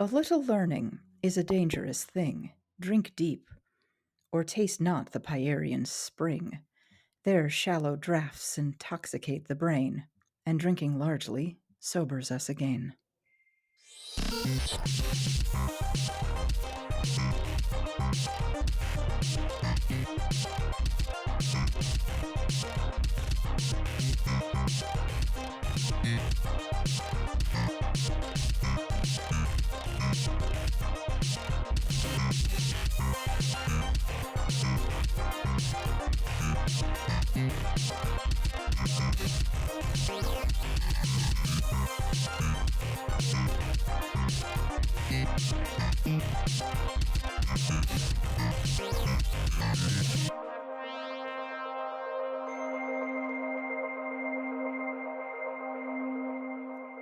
A little learning is a dangerous thing. Drink deep, or taste not the Pierian spring. Their shallow draughts intoxicate the brain, and drinking largely sobers us again.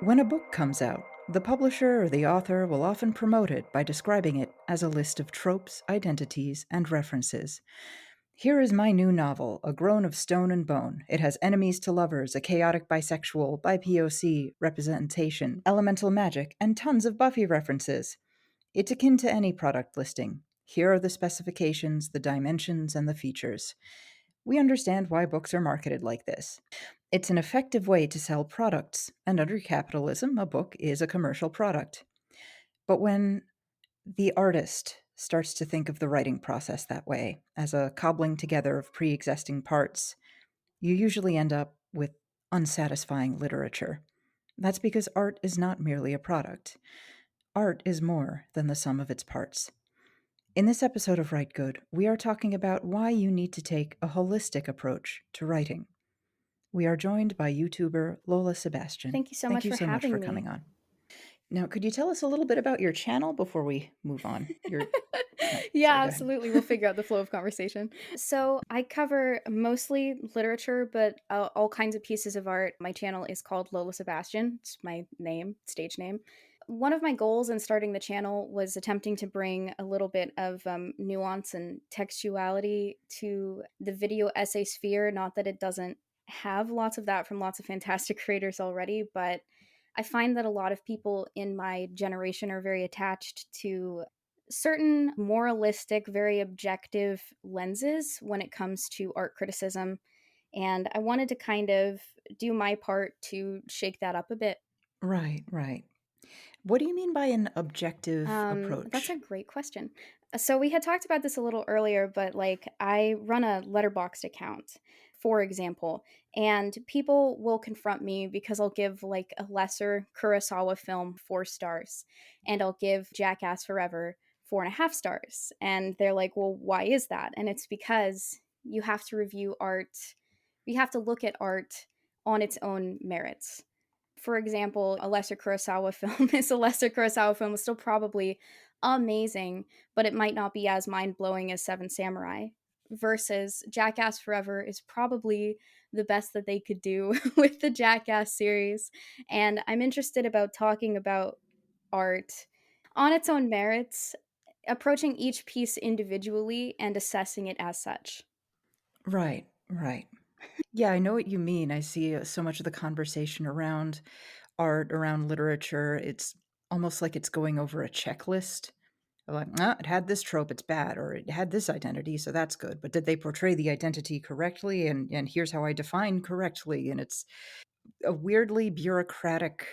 When a book comes out, the publisher or the author will often promote it by describing it as a list of tropes, identities, and references. Here is my new novel, A Groan of Stone and Bone. It has enemies to lovers, a chaotic bisexual, BIPOC representation, elemental magic, and tons of Buffy references. It's akin to any product listing. Here are the specifications, the dimensions, and the features. We understand why books are marketed like this. It's an effective way to sell products, and under capitalism, a book is a commercial product. But when the artist starts to think of the writing process that way, as a cobbling together of pre existing parts, you usually end up with unsatisfying literature. That's because art is not merely a product. Art is more than the sum of its parts. In this episode of Rite Gud, we are talking about why you need to take a holistic approach to writing. We are joined by YouTuber Lola Sebastian. Thank you so Thank much you for so much for having coming me. on. Now, could you tell us a little bit about your channel before we move on? Yeah, Sorry, go ahead. absolutely. We'll figure out the flow of conversation. So, I cover mostly literature, but all kinds of pieces of art. My channel is called Lola Sebastian. It's my name, stage name. One of my goals in starting the channel was attempting to bring a little bit of nuance and textuality to the video essay sphere. Not that it doesn't have lots of that from lots of fantastic creators already, but I find that a lot of people in my generation are very attached to certain moralistic, very objective lenses when it comes to art criticism. And I wanted to kind of do my part to shake that up a bit. Right, right. What do you mean by an objective That's a approach? great question. So we had talked about this a little earlier, but like I run a letterboxed account, for example, and people will confront me because I'll give like a lesser Kurosawa film 4 stars, and I'll give Jackass Forever 4.5 stars, and they're like, "Well, why is that?" And it's because you have to review art, you have to look at art on its own merits. For example, a lesser Kurosawa film is a lesser Kurosawa film. Is still probably amazing, but it might not be as mind blowing as Seven Samurai. Versus Jackass Forever is probably the best that they could do with the Jackass series. And I'm interested about talking about art on its own merits, approaching each piece individually and assessing it as such. Right, right. Yeah, I know what you mean. I see so much of the conversation around art, around literature. It's almost like it's going over a checklist. Like, ah, it had this trope, it's bad, or it had this identity, so that's good. But did they portray the identity correctly? And here's how I define correctly. And it's a weirdly bureaucratic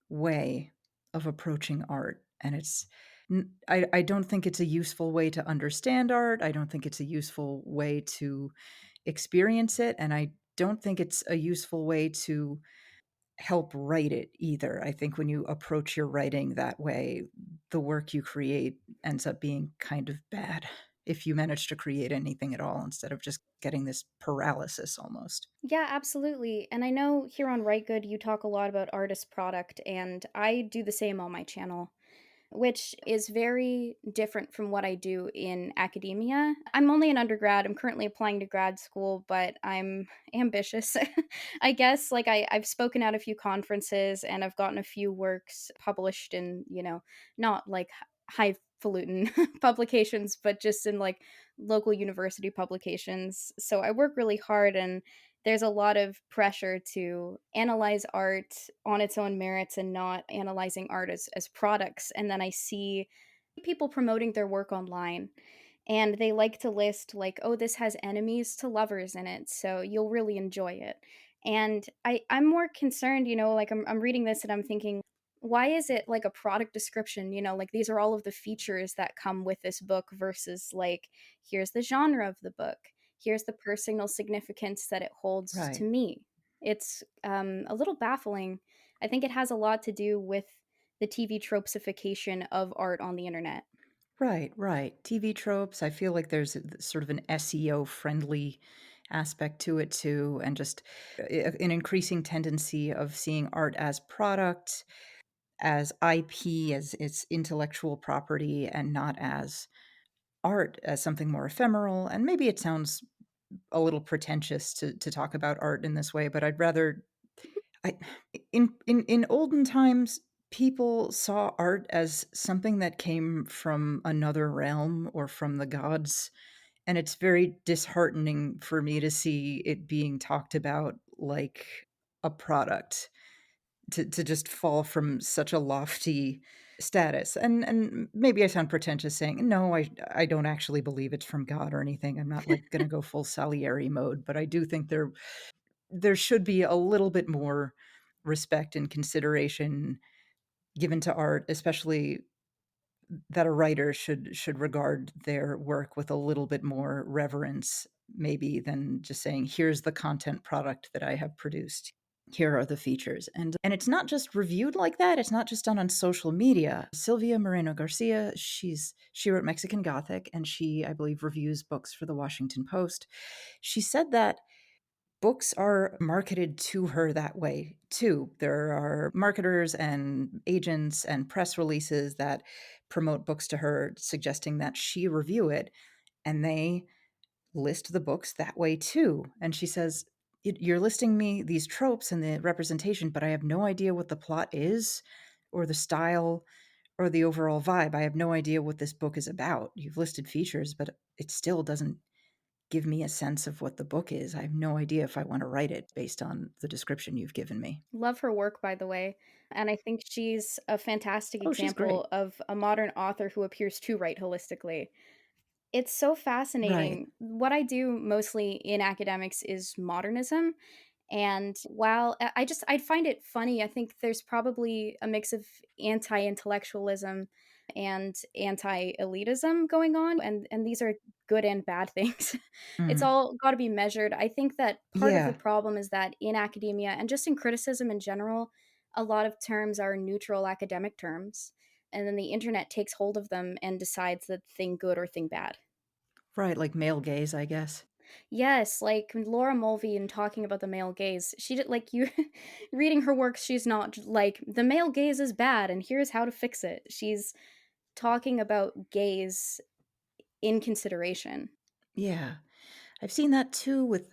way of approaching art. And I don't think it's a useful way to understand art. I don't think it's a useful way to experience it. And I don't think it's a useful way to help write it either. I think when you approach your writing that way, the work you create ends up being kind of bad if you manage to create anything at all instead of just getting this paralysis almost. Yeah, absolutely. And I know here on Right Good, you talk a lot about artist product, and I do the same on my channel, which is very different from what I do in academia. I'm only an undergrad. I'm currently applying to grad school, but I'm ambitious, I guess. Like, I've spoken at a few conferences and I've gotten a few works published in, not like highfalutin publications, but just in like local university publications. So I work really hard, and there's a lot of pressure to analyze art on its own merits and not analyzing art as products. And then I see people promoting their work online, and they like to list like, oh, this has enemies to lovers in it, so you'll really enjoy it. And I'm more concerned, like I'm reading this and I'm thinking, why is it like a product description? Like these are all of the features that come with this book versus like, here's the genre of the book, here's the personal significance that it holds to Right. me. It's a little baffling. I think it has a lot to do with the TV tropesification of art on the internet. Right, right. TV tropes, I feel like there's sort of an SEO friendly aspect to it too, and just an increasing tendency of seeing art as product, as IP, as its intellectual property, and not as art, as something more ephemeral. And maybe it sounds a little pretentious to talk about art in this way, but I'd rather I in olden times, people saw art as something that came from another realm or from the gods, and it's very disheartening for me to see it being talked about like a product, to just fall from such a lofty status. And maybe I sound pretentious saying, "No, I don't actually believe it's from God or anything." I'm not, like, gonna go full Salieri mode, but I do think there should be a little bit more respect and consideration given to art, especially that a writer should regard their work with a little bit more reverence, maybe, than just saying, "Here's the content product that I have produced. Here are the features." And it's not just reviewed like that, it's not just done on social media. Sylvia Moreno Garcia, she wrote Mexican Gothic, and she, I believe, reviews books for the Washington Post. She said that books are marketed to her that way too. There are marketers and agents and press releases that promote books to her, suggesting that she review it, and they list the books that way too. And she says, You're listing me these tropes and the representation, but I have no idea what the plot is, or the style, or the overall vibe. I have no idea what this book is about. You've listed features, but it still doesn't give me a sense of what the book is. I have no idea if I want to write it based on the description you've given me." Love her work, by the way. And I think she's a fantastic Oh, she's great. example of a modern author who appears to write holistically. It's so Right. fascinating. What I do mostly in academics is modernism. And while I find it funny, I think there's probably a mix of anti intellectualism and anti elitism going on. And these are good and bad things. It's Mm. all got to be measured. I think that part of the Yeah. problem is that in academia and just in criticism in general, a lot of terms are neutral academic terms. And then the internet takes hold of them and decides that thing good or thing bad. Right, like male gaze, I guess. Yes, like Laura Mulvey in talking about the male gaze. She did like you reading her work, she's not like the male gaze is bad and here's how to fix it. She's talking about gaze in consideration. Yeah. I've seen that too with,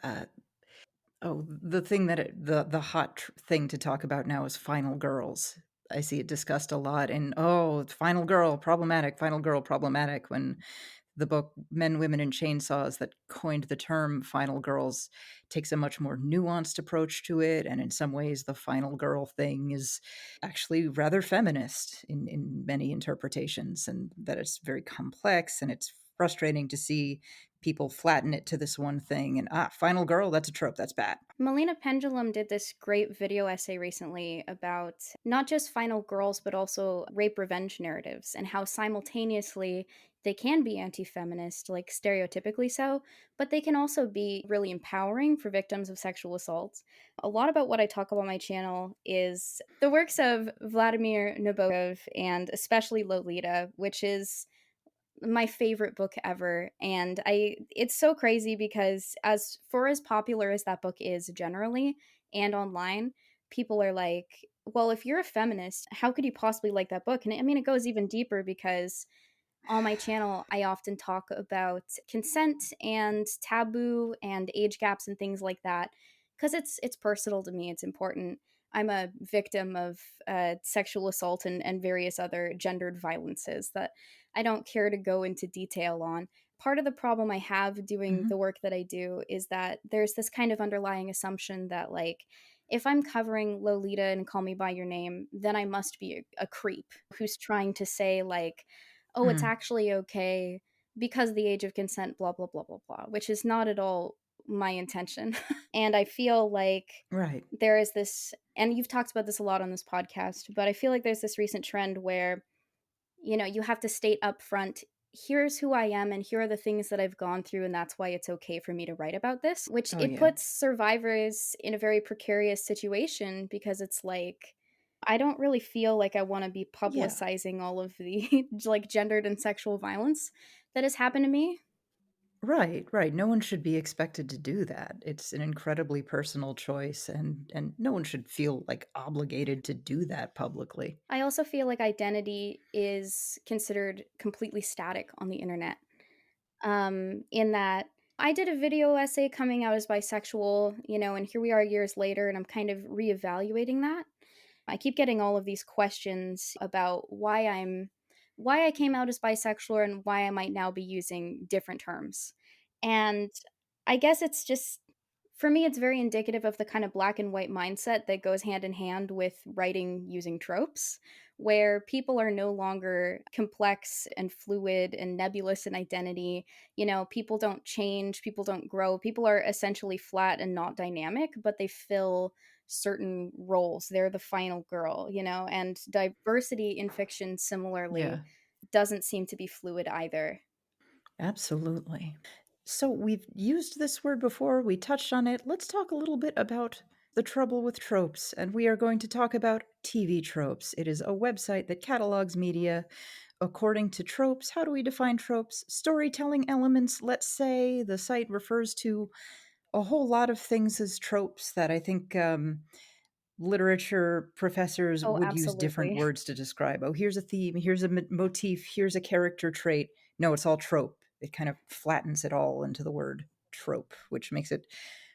the thing that the hot thing to talk about now is final girls. I see it discussed a lot in, "Oh, it's final girl, problematic," when the book Men, Women, and Chainsaws that coined the term final girls takes a much more nuanced approach to it, and in some ways, the final girl thing is actually rather feminist in many interpretations, and that it's very complex, and it's frustrating to see people flatten it to this one thing and, final girl, that's a trope, that's bad. Melina Pendulum did this great video essay recently about not just final girls, but also rape revenge narratives and how simultaneously they can be anti feminist, like stereotypically so, but they can also be really empowering for victims of sexual assault. A lot about what I talk about on my channel is the works of Vladimir Nabokov and especially Lolita, which is my favorite book ever. And I it's so crazy because as popular as that book is generally and online, people are like, well, if you're a feminist, how could you possibly like that book? And I mean, it goes even deeper because on my channel, I often talk about consent and taboo and age gaps and things like that because it's personal to me. It's important. I'm a victim of sexual assault and various other gendered violences that I don't care to go into detail on. Part of the problem I have doing Hmm. the work that I do is that there's this kind of underlying assumption that, like, if I'm covering Lolita and Call Me by Your Name, then I must be a creep who's trying to say, like, oh, it's Mm. actually okay because the age of consent, blah, blah, blah, blah, blah, which is not at all my intention. And I feel like Right. there is this, and you've talked about this a lot on this podcast, but I feel like there's this recent trend where, you have to state up front, here's who I am and here are the things that I've gone through, and that's why it's okay for me to write about this, which Oh, it yeah. puts survivors in a very precarious situation because it's like, I don't really feel like I want to be Yeah. publicizing all of the like gendered and sexual violence that has happened to me. Right, right. No one should be expected to do that. It's an incredibly personal choice, and no one should feel like obligated to do that publicly. I also feel like identity is considered completely static on the internet. In that I did a video essay coming out as bisexual, and here we are years later, and I'm kind of reevaluating that. I keep getting all of these questions about why I came out as bisexual and why I might now be using different terms. And I guess it's just, for me, it's very indicative of the kind of black and white mindset that goes hand in hand with writing using tropes, where people are no longer complex and fluid and nebulous in identity. People don't change, people don't grow, people are essentially flat and not dynamic, but they fill certain roles. They're the final girl, and diversity in fiction similarly Yeah, doesn't seem to be fluid either. absolutely. So we've used this word before, we touched on it. Let's talk a little bit about the trouble with tropes, and we are going to talk about TV Tropes. It is a website that catalogs media according to tropes. How do we define tropes? Storytelling elements, let's say. The site refers to a whole lot of things as tropes that I think literature professors Oh, would use different absolutely. words to describe. Oh, here's a theme, here's a motif, here's a character trait. No, it's all trope. It kind of flattens it all into the word trope, which makes it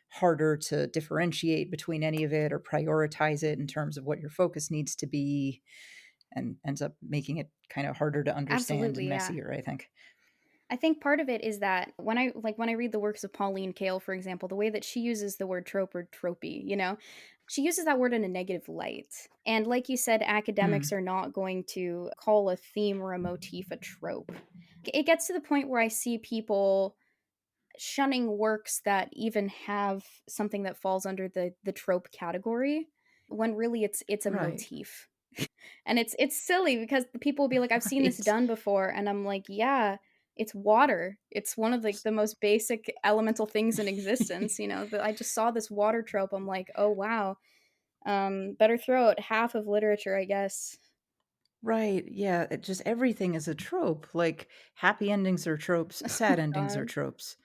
harder to differentiate between any of it or prioritize it in terms of what your focus needs to be, and ends up making it kind of harder to understand and Absolutely, yeah. messier, I think. I think part of it is that when I read the works of Pauline Kael, for example, the way that she uses the word trope or tropey, she uses that word in a negative light. And like you said, academics Mm, are not going to call a theme or a motif a trope. It gets to the point where I see people shunning works that even have something that falls under the trope category, when really it's a right. motif. And it's silly because the people will be like, I've seen this Right. done before, and I'm like, yeah, it's water. It's one of the most basic elemental things in existence. That I just saw this water trope. I'm like, oh wow. Better throw out half of literature, I guess. Right, yeah, it just everything is a trope, like, happy endings are tropes, sad endings are God. tropes.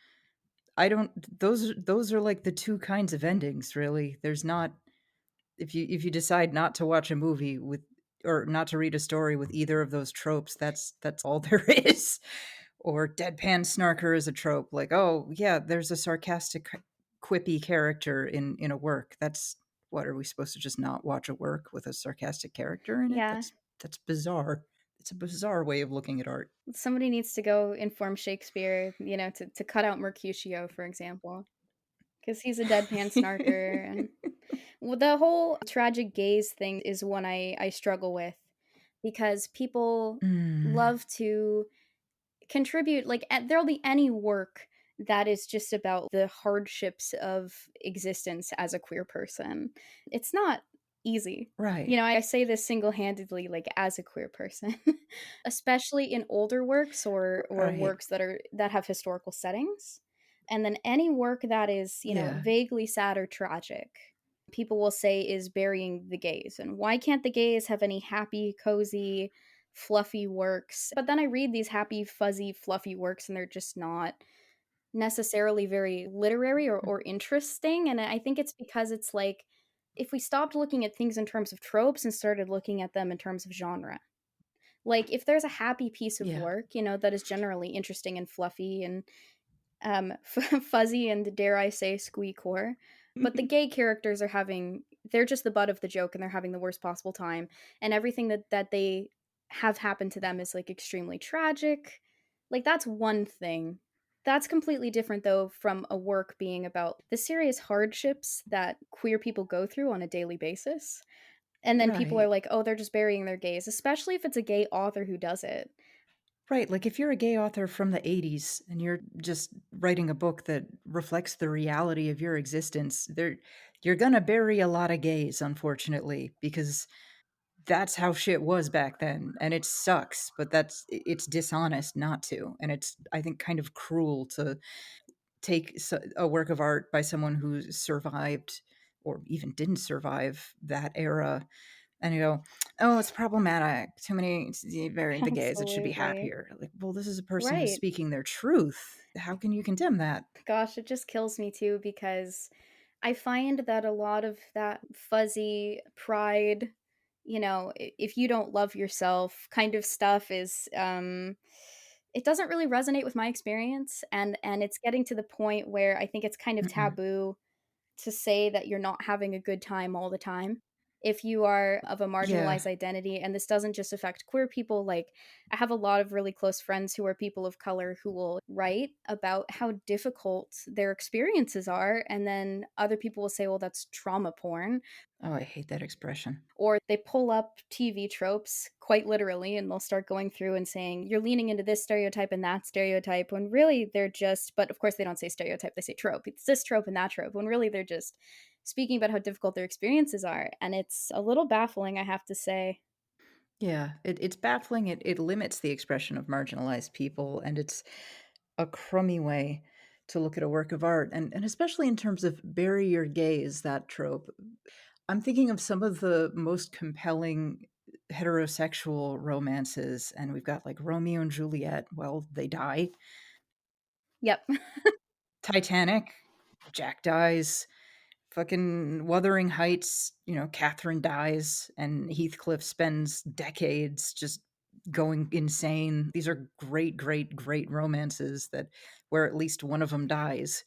I don't those are, like, the 2 kinds of endings, really. There's not if you decide not to watch a movie with or not to read a story with either of those tropes, that's all there is. Or deadpan snarker is a trope, like, "Oh, yeah, there's a sarcastic, quippy character in a work." That's what, are we supposed to just not watch a work with a sarcastic character in it? Yeah. That's bizarre. It's a bizarre way of looking at art. Somebody needs to go inform Shakespeare, to cut out Mercutio, for example, because he's a deadpan snarker. And well, the whole tragic gaze thing is one I struggle with, because people Mm, love to contribute, like, there'll be any work that is just about the hardships of existence as a queer person. It's not easy. right, I say this single-handedly, like, as a queer person, especially in older works or right. works that have historical settings. And then any work that is, Yeah, vaguely sad or tragic, people will say is burying the gays. And why can't the gays have any happy, cozy, fluffy works? But then I read these happy, fuzzy, fluffy works, and they're just not necessarily very literary or interesting. And I think it's because it's like, if we stopped looking at things in terms of tropes and started looking at them in terms of genre. Like, if there's a happy piece of yeah. work, that is generally interesting and fluffy and fuzzy and, dare I say, squeakcore. But the gay characters they're just the butt of the joke, and they're having the worst possible time. And everything that they have happened to them is like extremely tragic. Like, that's one thing. That's completely different, though, from a work being about the serious hardships that queer people go through on a daily basis. And then people are Right. like, "Oh, they're just burying their gays," especially if it's a gay author who does it. Right, like, if you're a gay author from the '80s and you're just writing a book that reflects the reality of your existence, you're gonna bury a lot of gays, unfortunately, because that's how shit was back then, and it sucks, but it's dishonest not to, and it's, I think, kind of cruel to take a work of art by someone who survived or even didn't survive that era and you go, "Oh, it's problematic. Too many burying the gays. It should be Absolutely. happier." Like, well, this is a person who's Right. speaking their truth. How can you condemn that? Gosh, it just kills me too because I find that a lot of that fuzzy pride, if you don't love yourself kind of stuff is it doesn't really resonate with my experience, and it's getting to the point where I think it's kind of Mm-mm. taboo to say that you're not having a good time all the time. If you are of a Yeah. marginalized identity, and this doesn't just affect queer people, like, I have a lot of really close friends who are people of color who will write about how difficult their experiences are, and then other people will say, well, that's trauma porn. Oh, I hate that expression. Or they pull up TV tropes quite literally and they'll start going through and saying, you're leaning into this stereotype and that stereotype, when really they're just, but of course they don't say stereotype, they say trope. It's this trope and that trope, when really they're just speaking about how difficult their experiences are. And it's a little baffling, I have to say. Yeah, it's baffling. It limits the expression of marginalized people, and it's a crummy way to look at a work of art, and especially in terms of bury your gaze, that trope. I'm thinking of some of the most compelling heterosexual romances, and we've got like Romeo and Juliet. Well, they die. Yep. Titanic, Jack dies. Fucking Wuthering Heights, Catherine dies, and Heathcliff spends decades just going insane. These are great, great, great romances that where at least one of them dies,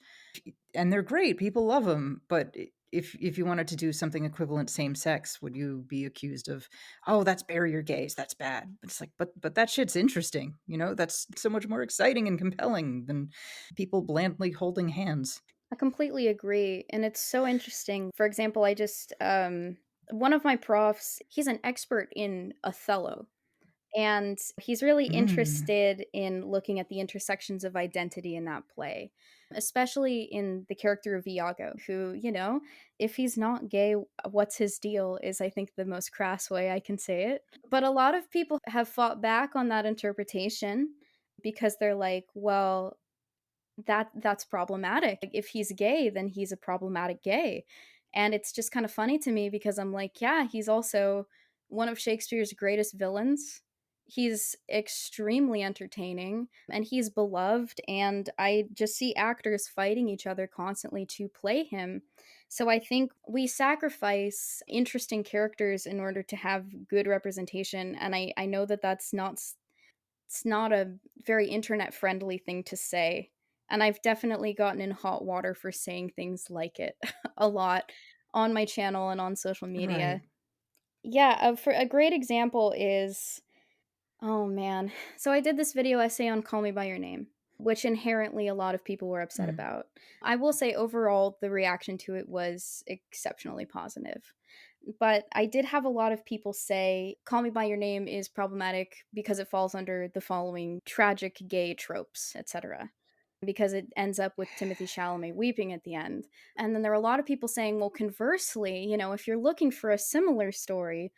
and they're great. People love them, but if you wanted to do something equivalent same sex, would you be accused of, oh, that's bury your gays, that's bad? It's like, but that shit's interesting. That's so much more exciting and compelling than people blandly holding hands. I completely agree. And it's so interesting. For example, I just, one of my profs, he's an expert in Othello. And he's really Mm. interested in looking at the intersections of identity in that play, especially in the character of Iago, who, if he's not gay, what's his deal is, I think, the most crass way I can say it. But a lot of people have fought back on that interpretation because they're like, well, that's problematic. Like, if he's gay, then he's a problematic gay. And it's just kind of funny to me because I'm like, yeah, he's also one of Shakespeare's greatest villains. He's extremely entertaining and he's beloved, and I just see actors fighting each other constantly to play him. So I think we sacrifice interesting characters in order to have good representation, and I know that it's not a very internet friendly thing to say. And I've definitely gotten in hot water for saying things like it a lot on my channel and on social Right. media. Yeah, for a great example is, oh man. So I did this video essay on Call Me by Your Name, which inherently a lot of people were upset Mm. about. I will say overall the reaction to it was exceptionally positive. But I did have a lot of people say Call Me by Your Name is problematic because it falls under the following tragic gay tropes, etc. Because it ends up with Timothy Chalamet weeping at the end. And then there are a lot of people saying, well, conversely, if you're looking for a similar story,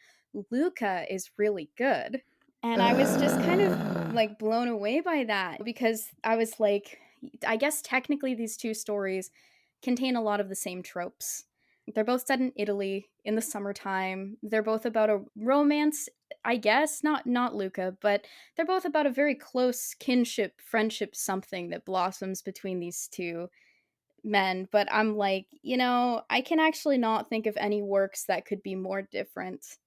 Luca is really good. And I was just kind of Ugh. like blown away by that because I was like, I guess technically these two stories contain a lot of the same tropes. They're both set in Italy in the summertime. They're both about a romance, I guess, not Luca, but they're both about a very close kinship, friendship, something that blossoms between these two men. But I'm like, I can actually not think of any works that could be more different,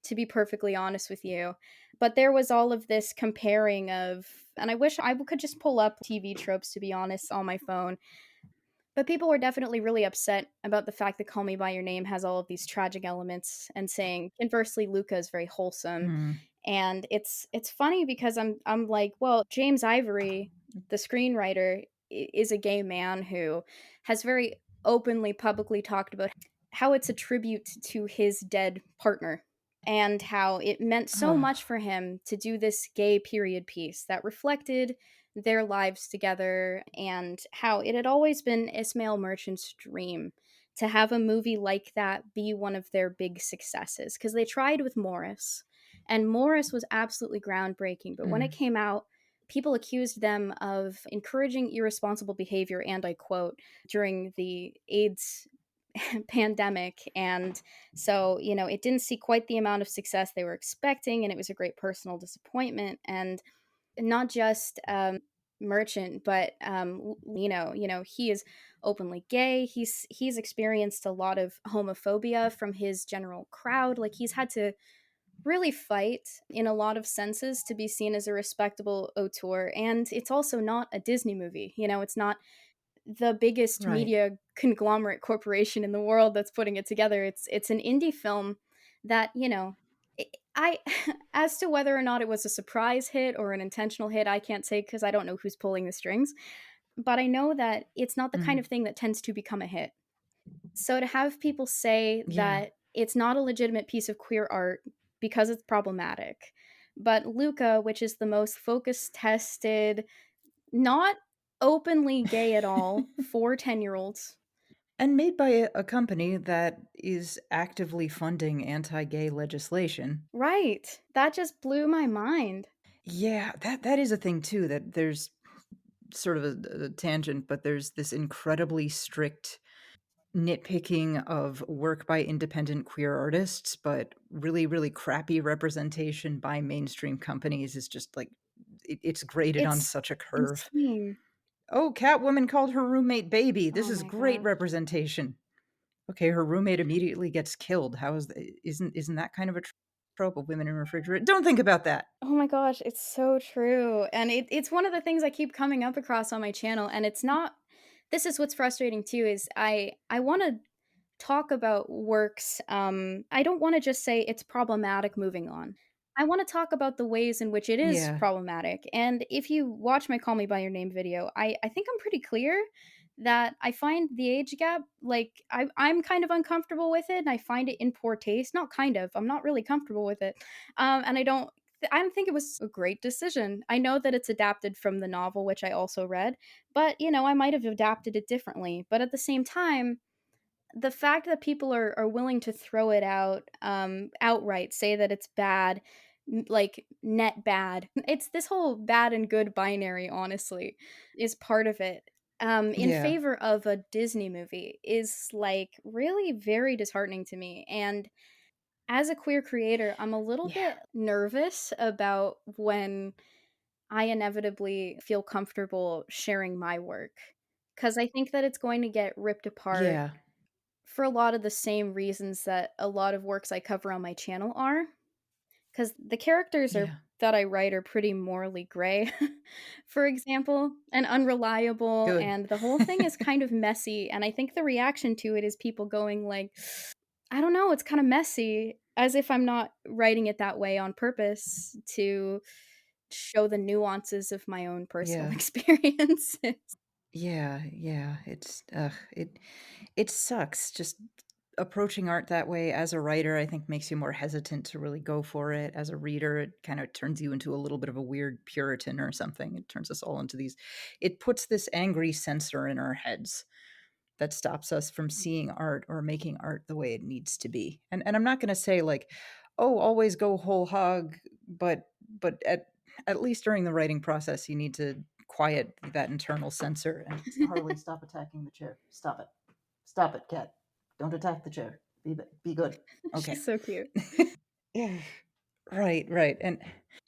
to be perfectly honest with you. But there was all of this comparing of, and I wish I could just pull up TV tropes, to be honest, on my phone. But people were definitely really upset about the fact that Call Me by Your Name has all of these tragic elements, and saying conversely Luca is very wholesome. Mm. And it's funny because I'm like, well, James Ivory, the screenwriter, is a gay man who has very openly, publicly talked about how it's a tribute to his dead partner and how it meant so Oh, much for him to do this gay period piece that reflected their lives together and how it had always been Ismail Merchant's dream to have a movie like that be one of their big successes because they tried with Morris and Morris was absolutely groundbreaking, but when it mm, came out people accused them of encouraging irresponsible behavior, and I quote, during the AIDS pandemic. And so, it didn't see quite the amount of success they were expecting, and it was a great personal disappointment. And not just Merchant, but he is openly gay. He's experienced a lot of homophobia from his general crowd. Like he's had to really fight in a lot of senses to be seen as a respectable auteur. And it's also not a Disney movie. It's not the biggest right, media conglomerate corporation in the world that's putting it together. It's an indie film that, I as to whether or not it was a surprise hit or an intentional hit, I can't say because I don't know who's pulling the strings, but I know that it's not the kind mm, of thing that tends to become a hit. So to have people say yeah. that it's not a legitimate piece of queer art because it's problematic, but Luca, which is the most focus tested, not openly gay at all for 10-year-olds. And made by a company that is actively funding anti-gay legislation. Right. That just blew my mind. Yeah, that is a thing too, that there's sort of a tangent, but there's this incredibly strict nitpicking of work by independent queer artists, but really, really crappy representation by mainstream companies is just like it's graded on It's such a curve. insane. Oh, Catwoman called her roommate baby. This Oh is my great gosh. representation. Okay, her roommate immediately gets killed. How is isn't that kind of a trope of women in refrigerator? Don't think about that. Oh my gosh, it's so true. And it's one of the things I keep coming up across on my channel. And it's not, this is what's frustrating too, is I want to talk about works. I don't want to just say it's problematic, moving on. I want to talk about the ways in which it is Yeah, problematic. And if you watch my Call Me By Your Name video, I think I'm pretty clear that I find the age gap, like, I'm kind of uncomfortable with it and I find it in poor taste. Not kind of, I'm not really comfortable with it. And I don't think it was a great decision. I know that it's adapted from the novel, which I also read, but I might have adapted it differently. But at the same time, the fact that people are willing to throw it out outright, say that it's bad, like net bad. It's this whole bad and good binary, honestly, is part of it. In yeah, favor of a Disney movie is like really very disheartening to me. And as a queer creator, I'm a little yeah, bit nervous about when I inevitably feel comfortable sharing my work because I think that it's going to get ripped apart yeah, for a lot of the same reasons that a lot of works I cover on my channel are, because the characters are yeah. that I write are pretty morally gray, for example, and unreliable, Good. and the whole thing is kind of messy, and I think the reaction to it is people going like, "I don't know, it's kinda messy," as if I'm not writing it that way on purpose to show the nuances of my own personal Yeah, experiences. yeah, yeah. It's it sucks. Just approaching art that way as a writer, I think, makes you more hesitant to really go for it. As a reader, it kind of turns you into a little bit of a weird Puritan or something. It turns us all into these. It puts this angry censor in our heads that stops us from seeing art or making art the way it needs to be. And I'm not going to say like, oh, always go whole hog, but at least during the writing process, you need to quiet that internal censor. And Harley, stop attacking the chair. Stop it. Stop it, cat. Don't attack the chair. Be good. Okay. She's so cute. Yeah. Right, right. And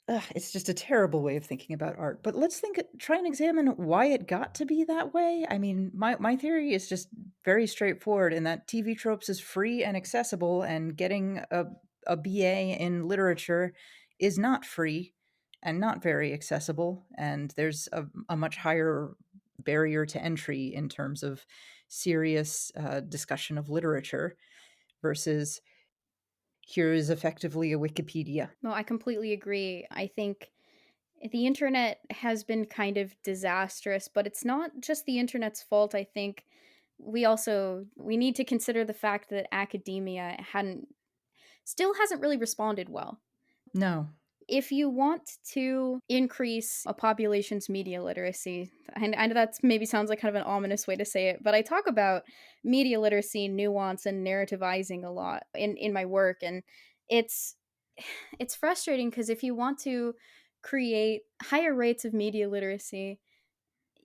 it's just a terrible way of thinking about art. But let's try and examine why it got to be that way. I mean, my theory is just very straightforward in that TV Tropes is free and accessible, and getting a BA in literature is not free and not very accessible. And there's a much higher barrier to entry in terms of serious discussion of literature versus here is effectively a Wikipedia. No, I completely agree. I think The internet has been kind of disastrous, but it's not just the internet's fault. I think we need to consider the fact that academia hadn't still hasn't really responded well. No. If you want to increase a population's media literacy, and I know that's maybe sounds like kind of an ominous way to say it, but I talk about media literacy, nuance, and narrativizing a lot in my work, and it's it's frustrating because if you want to create higher rates of media literacy,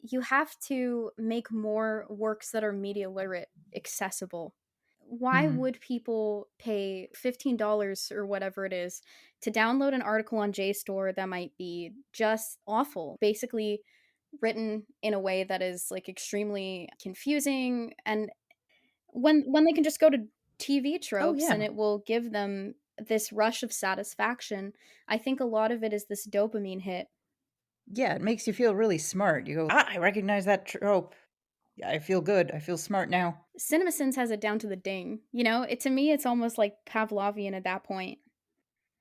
you have to make more works that are media literate accessible. Why Hmm. would people pay $15 or whatever it is to download an article on JSTOR that might be just awful, basically written in a way that is like extremely confusing, and when they can just go to TV Oh, tropes and yeah. it will give them this rush of satisfaction. I think a lot of it is this dopamine hit. Yeah, it makes you feel really smart. You go, "Ah, I recognize that trope. Yeah, I feel good. I feel smart now." CinemaSins has it down to the ding. You know, it to me, it's almost like Pavlovian at that point.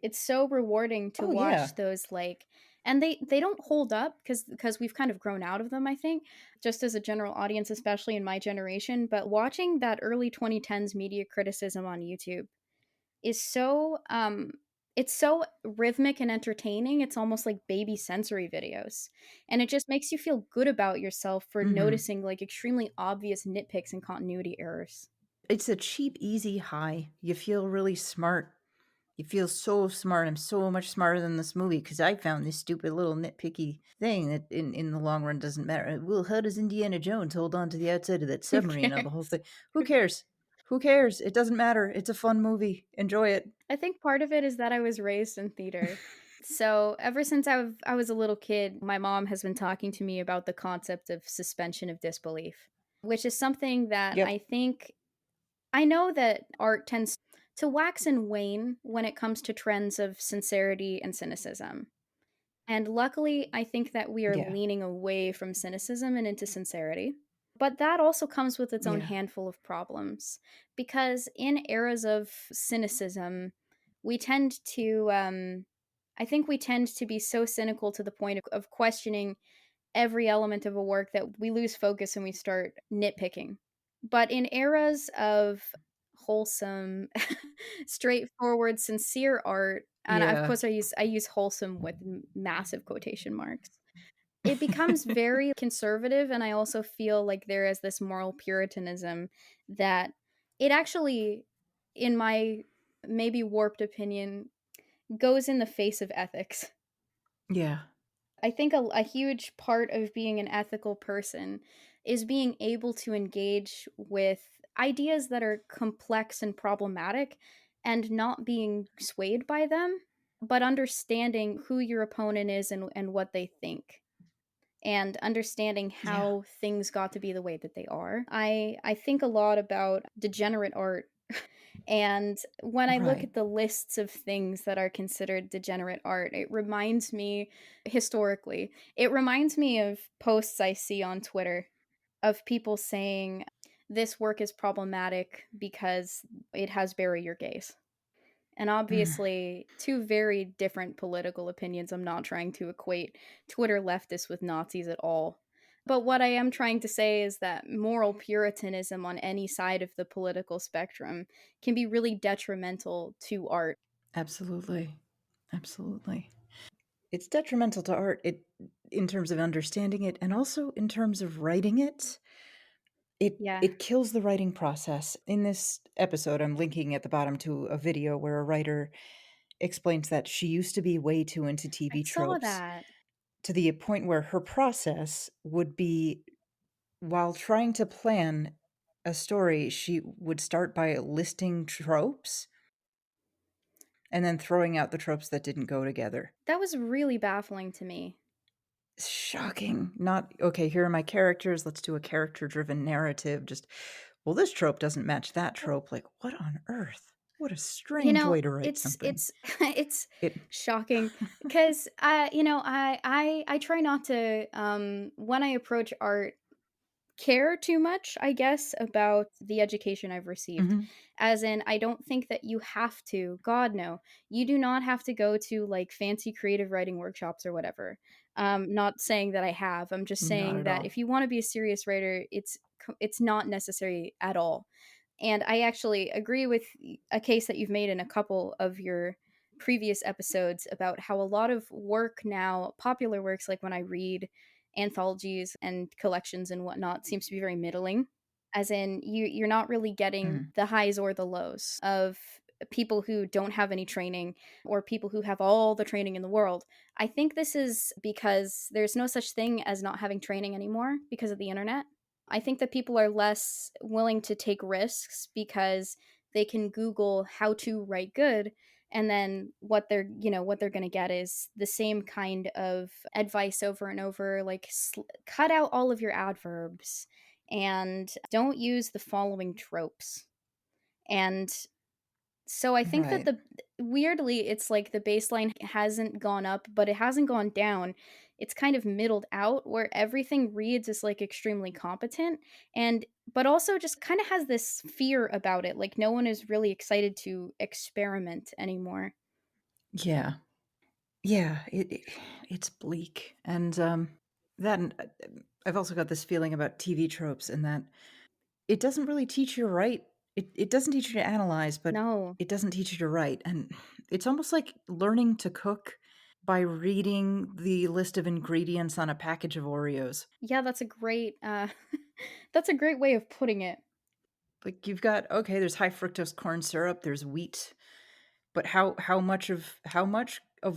It's so rewarding to Oh, yeah. watch those like, and they don't hold up because we've kind of grown out of them. I think just as a general audience, especially in my generation. But watching that early 2010s media criticism on YouTube is so it's so rhythmic and entertaining. It's almost like baby sensory videos. And it just makes you feel good about yourself for Mhm. noticing like extremely obvious nitpicks and continuity errors. It's a cheap, easy high. You feel really smart. You feel so smart. I'm so much smarter than this movie because I found this stupid little nitpicky thing that in the long run doesn't matter. Well, how does Indiana Jones hold on to the outside of that Who submarine of the whole cares? thing? Who cares? Who cares? It doesn't matter. It's a fun movie. Enjoy it. I think part of it is that I was raised in theater. So, ever since I was a little kid, my mom has been talking to me about the concept of suspension of disbelief, which is something that Yep. I think I know that art tends to wax and wane when it comes to trends of sincerity and cynicism. And luckily, I think that we are Yeah. leaning away from cynicism and into sincerity. But that also comes with its own Yeah. handful of problems. Because in eras of cynicism, we tend to, I think we tend to be so cynical to the point of questioning every element of a work that we lose focus and we start nitpicking. But in eras of wholesome, straightforward, sincere art, and of Yeah. course I use wholesome with massive quotation marks. It becomes very conservative, and I also feel like there is this moral puritanism that it actually, in my maybe warped opinion, goes in the face of ethics. Yeah. I think a huge part of being an ethical person is being able to engage with ideas that are complex and problematic and not being swayed by them, but understanding who your opponent is and what they think and understanding Yeah. how things got to be the way that they are. I think a lot about degenerate art. And when I look Right. at the lists of things that are considered degenerate art, it reminds me historically, it reminds me of posts I see on Twitter of people saying this work is problematic because it has barrier gaze. And Mm. obviously, two very different political opinions. I'm not trying to equate Twitter leftists with Nazis at all. But what I am trying to say is that moral puritanism on any side of the political spectrum can be really detrimental to art. Absolutely. Absolutely. It's detrimental to art in terms of understanding it and also in terms of writing it. Yeah. It kills the writing process. In this episode, I'm linking at the bottom to a video where a writer explains that she used to be way too into I TV saw tropes that. to the point where her process would be while trying to plan a story, she would start by listing tropes and then throwing out the tropes that didn't go together. That was really baffling to me. Shocking. Not, okay, here are my characters. Let's do a character driven narrative. Just, well, this trope doesn't match that trope. Like, what on earth? What a You strange know, way to write something. it's it's It, shocking because I try not to when I approach art care too much, I guess, about the education I've received. Mhm. As in, I don't think that you have to, God, no, you do not have to go to like fancy creative writing workshops or whatever. Not saying that I have. I'm just Not saying at that all. if you want to be a serious writer, it's not necessary at all. And I actually agree with a case that you've made in a couple of your previous episodes about how a lot of work now, popular works, like when I read anthologies and collections and whatnot, seems to be very middling. As in, you're not really getting Mm. the highs or the lows of people who don't have any training or people who have all the training in the world. I think this is because there's no such thing as not having training anymore because of the internet. I think that people are less willing to take risks because they can Google how to write good, and then what they're going to get is the same kind of advice over and over, like cut out all of your adverbs and don't use the following tropes. And so I think that Right. the weirdly, it's like the baseline hasn't gone up, but it hasn't gone down. It's kind of middled out where everything reads as like extremely competent, and but also just kind of has this fear about it. Like no one is really excited to experiment anymore. Yeah. Yeah, it's bleak, and, that and, I've also got this feeling about TV tropes in that it doesn't really teach you to write. It doesn't teach you to analyze, but No. it doesn't teach you to write, and it's almost like learning to cook by reading the list of ingredients on a package of Oreos. Yeah, that's a great that's a great way of putting it. Like, you've got, okay, there's high fructose corn syrup, there's wheat, but how much of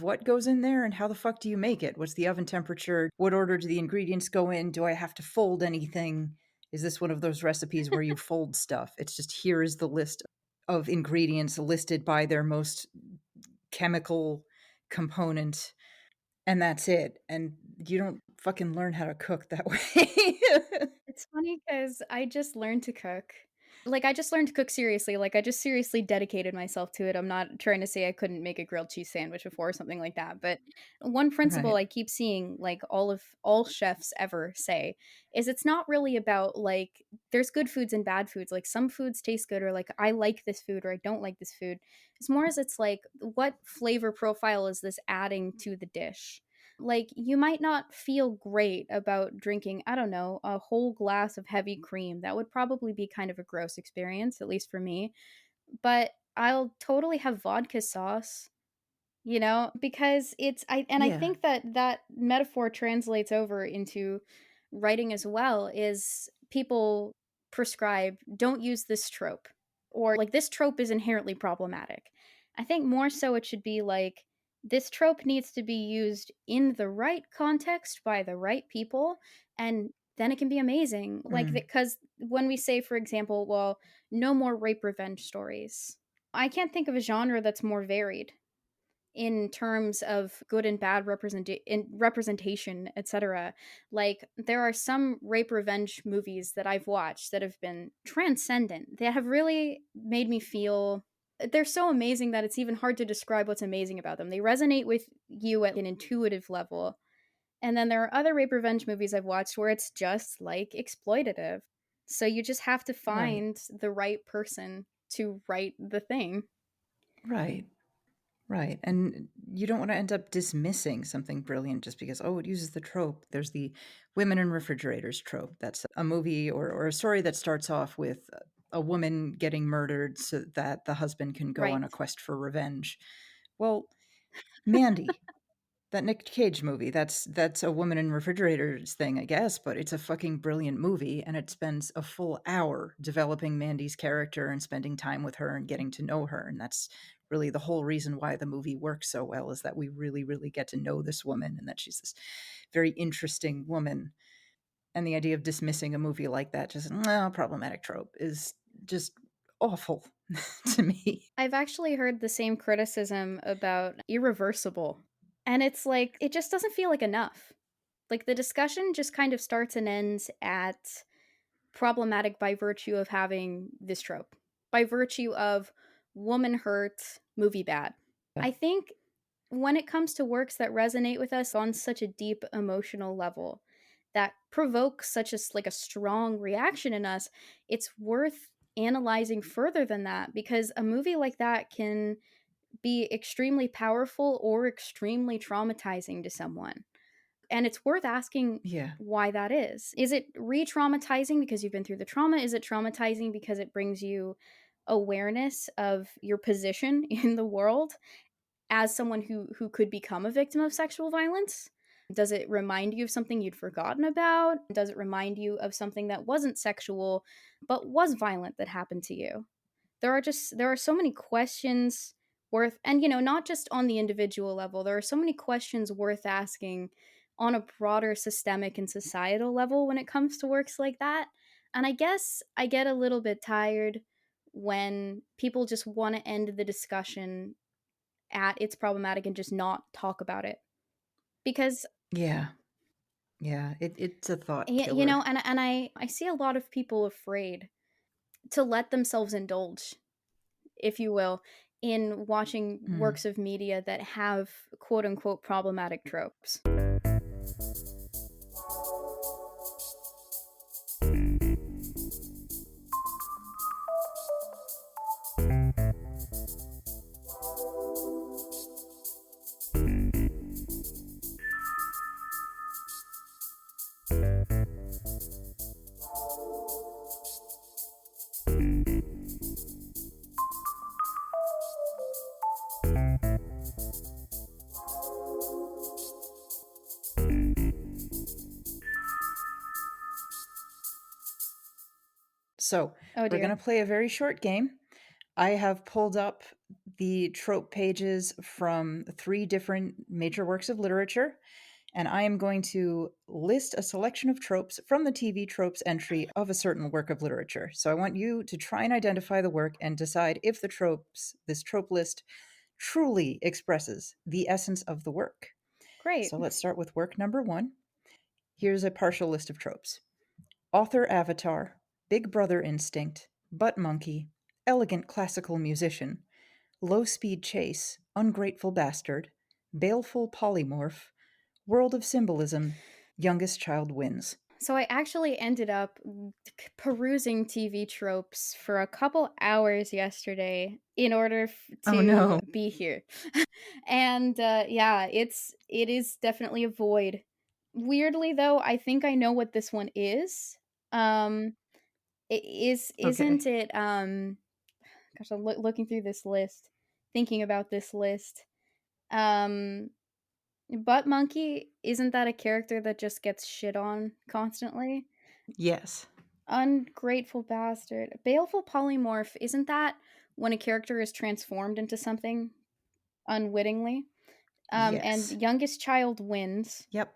what goes in there, and how the fuck do you make it? What's the oven temperature? What order do the ingredients go in? Do I have to fold anything? Is this one of those recipes where you fold stuff? It's just, here is the list of ingredients listed by their most chemical component, and that's it. And you don't fucking learn how to cook that way. It's funny because I just learned to cook. Like, I just learned to cook seriously, like, I just seriously dedicated myself to it. I'm not trying to say I couldn't make a grilled cheese sandwich before or something like that, but one principle Right. I keep seeing, like, all chefs ever say is it's not really about, like there's good foods and bad foods, like, some foods taste good or, like, I like this food or I don't like this food. It's more as it's like, what flavor profile is this adding to the dish? Like, you might not feel great about drinking, I don't know, a whole glass of heavy cream. That would probably be kind of a gross experience, at least for me. But I'll totally have vodka sauce, because I Yeah. think that that metaphor translates over into writing as well is people prescribe don't use this trope or like this trope is inherently problematic. I think more so it should be like this trope needs to be used in the right context by the right people and then it can be amazing. Like Mm. cuz when we say for example, well, no more rape revenge stories. I can't think of a genre that's more varied in terms of good and bad representation, etc. Like there are some rape revenge movies that I've watched that have been transcendent. They have really made me feel they're so amazing that it's even hard to describe what's amazing about them. They resonate with you at an intuitive level. And then there are other rape revenge movies I've watched where it's just like exploitative. So you just have to Right. find the right person to write the thing. Right. Right, and you don't wanna end up dismissing something brilliant just because, oh, it uses the trope. There's the women in refrigerators trope. That's a movie or a story that starts off with a woman getting murdered so that the husband can go on Right. a quest for revenge. Well, Mandy, that Nick Cage movie, that's a woman in refrigerators thing, I guess, but it's a fucking brilliant movie, and it spends a full hour developing Mandy's character and spending time with her and getting to know her, and that's really the whole reason why the movie works so well, is that we really, really get to know this woman and that she's this very interesting woman. And the idea of dismissing a movie like that, just, "No, problematic trope," is just awful to me. I've actually heard the same criticism about Irreversible. And it's like, it just doesn't feel like enough. Like, the discussion just kind of starts and ends at problematic by virtue of having this trope, by virtue of woman hurt, movie bad. I think when it comes to works that resonate with us on such a deep emotional level, that provokes such a strong reaction in us, it's worth analyzing further than that, because a movie like that can be extremely powerful or extremely traumatizing to someone. And it's worth asking Yeah. why that is. Is it re traumatizing because you've been through the trauma? Is it traumatizing because it brings you awareness of your position in the world as someone who could become a victim of sexual violence? Does it remind you of something you'd forgotten about? Does it remind you of something that wasn't sexual but was violent that happened to you? There are so many questions worth, and not just on the individual level. There are so many questions worth asking on a broader systemic and societal level when it comes to works like that. And I guess I get a little bit tired when people just want to end the discussion at it's problematic and just not talk about it. Because Yeah. Yeah. It's a thought killer. and I see a lot of people afraid to let themselves indulge, if you will, in watching Mm. works of media that have quote unquote problematic tropes. So, Oh we're going dear. to play a very short game. I have pulled up the trope pages from 3 different major works of literature, and I am going to list a selection of tropes from the TV tropes entry of a certain work of literature. So I want you to try and identify the work and decide if this trope list, truly expresses the essence of the work. Great. So let's start with work number 1. Here's a partial list of tropes: author avatar, big brother instinct, butt monkey, elegant classical musician, low speed chase, ungrateful bastard, baleful polymorph, world of symbolism, youngest child wins. So I actually ended up perusing TV tropes for a couple hours yesterday in order Oh to no. be here. And yeah, it is definitely a void. Weirdly though, I think I know what this one is. Um it isn't Okay. it gosh, I'm looking through this list, thinking about this list. Um, Butt Monkey, isn't that a character that just gets shit on constantly? Yes. Ungrateful bastard. Baleful polymorph, isn't that when a character is transformed into something unwittingly? And Yes. youngest child wins. Yep.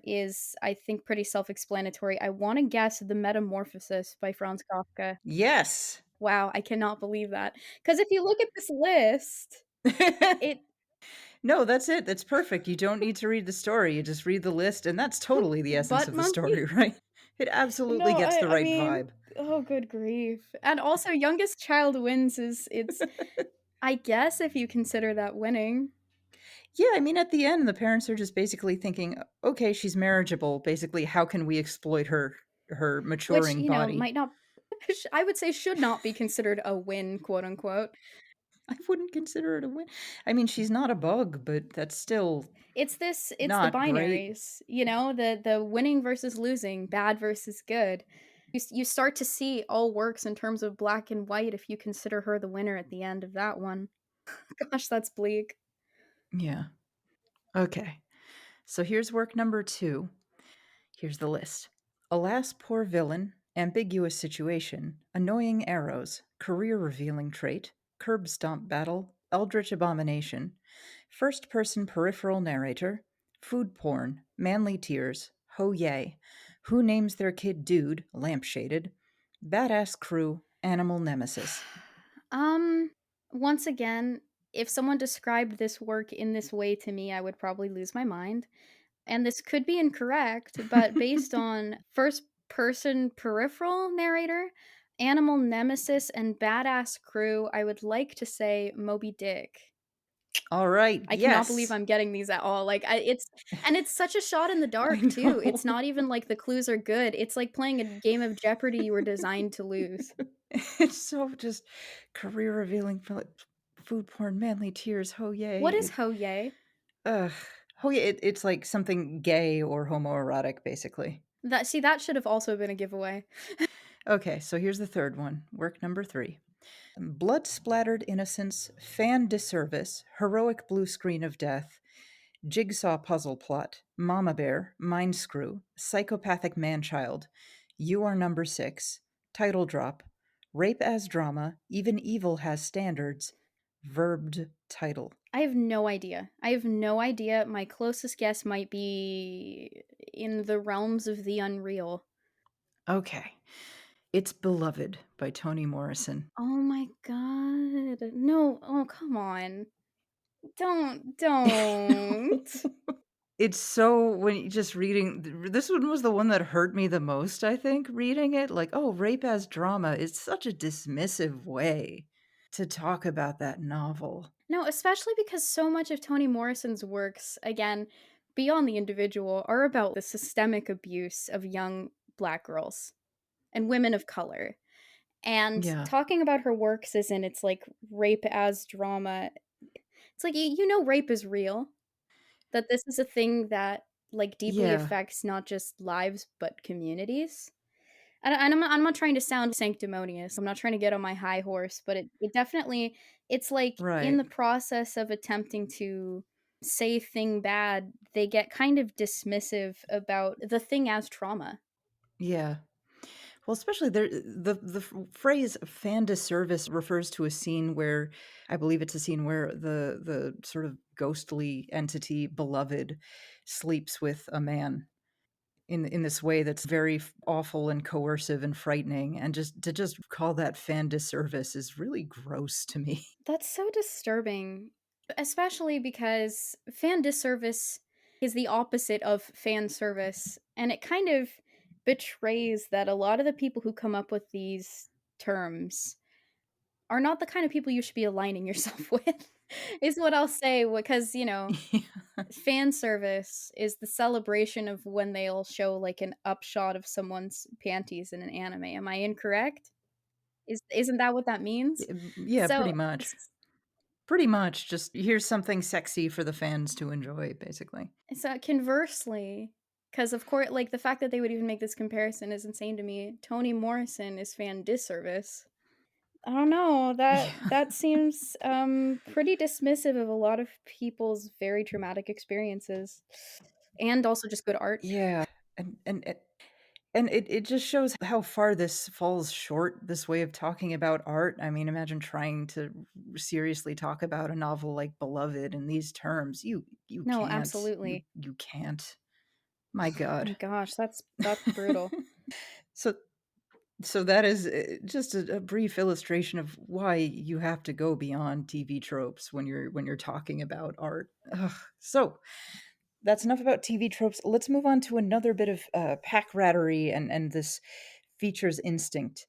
Is I think pretty self-explanatory. I want to guess the Metamorphosis by Franz Kafka. Yes. Wow, I cannot believe that. Because if you look at this list, it No, that's it. That's perfect. You don't need to read the story. You just read the list, and that's totally the essence butt of the monkey? story, right? It absolutely No, gets the I right mean, vibe. oh good grief. And also youngest child wins is it's I guess if you consider that winning, Yeah, I mean, at the end, the parents are just basically thinking, okay, she's marriageable. Basically, how can we exploit her which, maturing body? might not I would say should not be considered a win, quote unquote. I wouldn't consider it a win. I mean, she's not a bug, but that's still It's the not great. binaries, the winning versus losing, bad versus good. You start to see all works in terms of black and white if you consider her the winner at the end of that one. Gosh, that's bleak. Yeah. Okay. So here's work number 2. Here's the list: alas, poor villain, ambiguous situation, annoying arrows, career revealing trait, curb stomp battle, eldritch abomination, first person peripheral narrator, food porn, manly tears, ho yay, who names their kid dude, lampshaded, badass crew, animal nemesis. Um, Once again, if someone described this work in this way to me, I would probably lose my mind. And this could be incorrect, but based on first person peripheral narrator, animal nemesis, and badass crew, I would like to say Moby Dick. All right, I cannot believe yes. I'm getting these at all. Like, it's such a shot in the I dark too. It's know. not even like the clues are good. It's like playing a game of Jeopardy you were designed to lose. It's so just career revealing for like food porn, manly tears, ho yay. What is ho yay? Ugh. Oh yeah, it's like something gay or homoerotic, basically. That should have also been a giveaway. Okay, so here's the third one, work number 3. Blood splattered innocence, fan disservice, heroic blue screen of death, jigsaw puzzle plot, mama bear, mind screw, psychopathic manchild, you are number 6, title drop, rape as drama, even evil has standards, verbed title. I have no idea. I have no idea. My closest guess might be in the realms of the unreal. Okay. It's Beloved by Toni Morrison. Oh my god. No. Oh, come on. Don't. It's so when you just reading this one was the one that hurt me the most, I think, reading it, like, "Oh, rape as drama." It's such a dismissive way to talk about that novel. No, especially because so much of Toni Morrison's works, again, beyond the individual, are about the systemic abuse of young black girls and women of color. And Yeah. talking about her works as in it's like rape as drama, it's like you know rape is real, that this is a thing that like deeply Yeah. affects not just lives but communities. And I'm not trying to sound sanctimonious. I'm not trying to get on my high horse, but it definitely it's like in Right. the process of attempting to say thing bad, they get kind of dismissive about the thing as trauma. Yeah. Well, especially there the phrase "fan disservice" refers to a scene where I believe it's a scene where the sort of ghostly entity, Beloved, sleeps with a man in this way that's very awful and coercive and frightening, and just call that fan disservice is really gross to me. That's so disturbing, especially because fan disservice is the opposite of fan service, and it kind of betrays that a lot of the people who come up with these terms are not the kind of people you should be aligning yourself with, is what I'll say, because, fan service is the celebration of when they'll show, like, an upshot of someone's panties in an anime. Am I incorrect? Isn't that what that means? Yeah, pretty So much. Pretty much, just here's something sexy for the fans to enjoy, basically. so conversely, because of course, like, the fact that they would even make this comparison is insane to me. Toni Morrison is fan disservice. I don't know, Yeah. that seems, pretty dismissive of a lot of people's very traumatic experiences, and also just good art. Yeah, and and it just shows how far this falls short, this way of talking about art. I mean, imagine trying to seriously talk about a novel like Beloved in these terms. You No, can't. You absolutely. you can't. My My god. gosh, that's brutal. So so that is, just a brief illustration of why you have to go beyond TV tropes when you're talking about art. Ugh. So, that's enough about TV tropes. Let's move on to another bit of, pack rattery and this features instinct.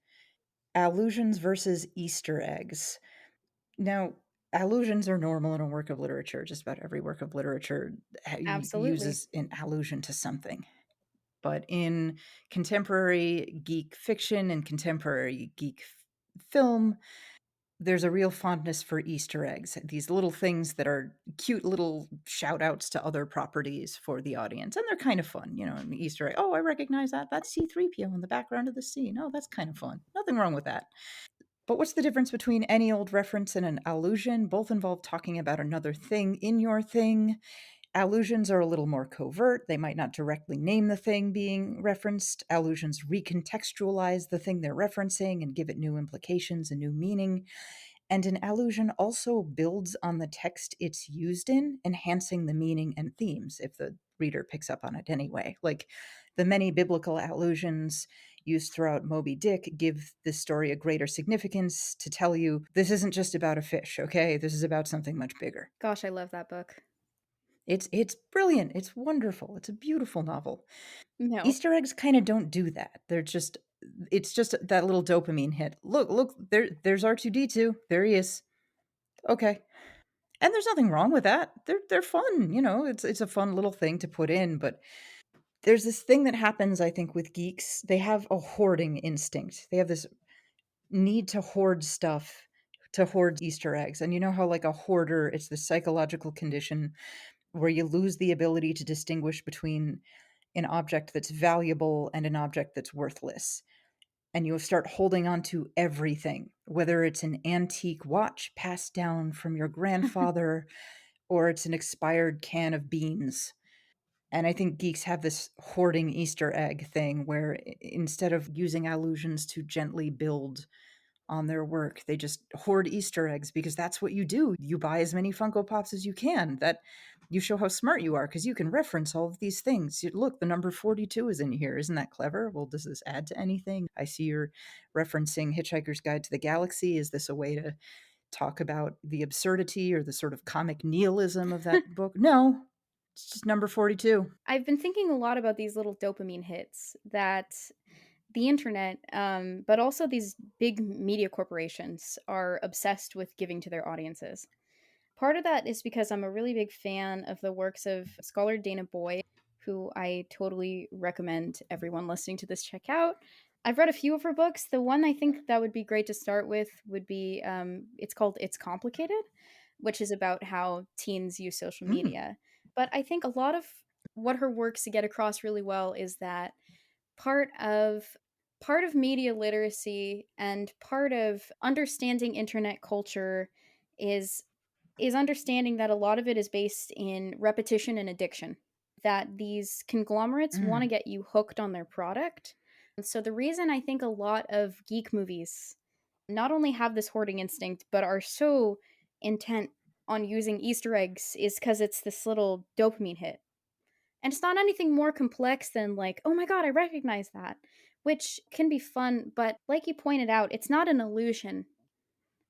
Allusions versus Easter eggs. Now, allusions are normal in a work of literature. Just about every work of literature Absolutely. uses an allusion to something. But in contemporary geek fiction and contemporary geek film, there's a real fondness for Easter eggs, these little things that are cute little shout outs to other properties for the audience. And they're kind of fun, an Easter egg. Oh, I recognize that. That's C3PO in the background of the scene. Oh, that's kind of fun. Nothing wrong with that. But what's the difference between any old reference and an allusion? Both involve talking about another thing in your thing. Allusions are a little more covert. They might not directly name the thing being referenced. Allusions recontextualize the thing they're referencing and give it new implications and new meaning. And an allusion also builds on the text it's used in, enhancing the meaning and themes if the reader picks up on it anyway. Like the many biblical allusions used throughout Moby Dick give this story a greater significance to tell you this isn't just about a fish, okay? This is about something much bigger. Gosh, I love that book. It's brilliant. It's wonderful. It's a beautiful novel. No. Easter eggs kind of don't do that. They're just it's just that little dopamine hit. Look, there's R2D2. There he is. Okay. And there's nothing wrong with that. They're fun, it's a fun little thing to put in, but there's this thing that happens, I think, with geeks. They have a hoarding instinct. They have this need to hoard stuff, to hoard Easter eggs. And you know how, like, a hoarder, it's the psychological condition where you lose the ability to distinguish between an object that's valuable and an object that's worthless. And you start holding on to everything, whether it's an antique watch passed down from your grandfather or it's an expired can of beans. And I think geeks have this hoarding Easter egg thing where instead of using allusions to gently build on their work, they just hoard Easter eggs because that's what you do. You buy as many Funko Pops as you can. That you show how smart you are because you can reference all of these things. Look, the number 42 is in here. Isn't that clever? Well, does this add to anything? I see you're referencing Hitchhiker's Guide to the Galaxy. Is this a way to talk about the absurdity or the sort of comic nihilism of that book? No, it's just number 42. I've been thinking a lot about these little dopamine hits that the internet, but also these big media corporations are obsessed with giving to their audiences. Part of that is because I'm a really big fan of the works of scholar Dana Boyd, who I totally recommend everyone listening to this check out. I've read a few of her books. The one I think that would be great to start with would be it's called It's Complicated, which is about how teens use social Mm, media. But I think a lot of what her works get across really well is that part of part of media literacy and part of understanding internet culture is understanding that a lot of it is based in repetition and addiction, that these conglomerates want to mm, get you hooked on their product. And so the reason I think a lot of geek movies not only have this hoarding instinct but are so intent on using Easter eggs is because it's this little dopamine hit. And it's not anything more complex than, like, oh my god, I recognize that, which can be fun, but like you pointed out, it's not an illusion.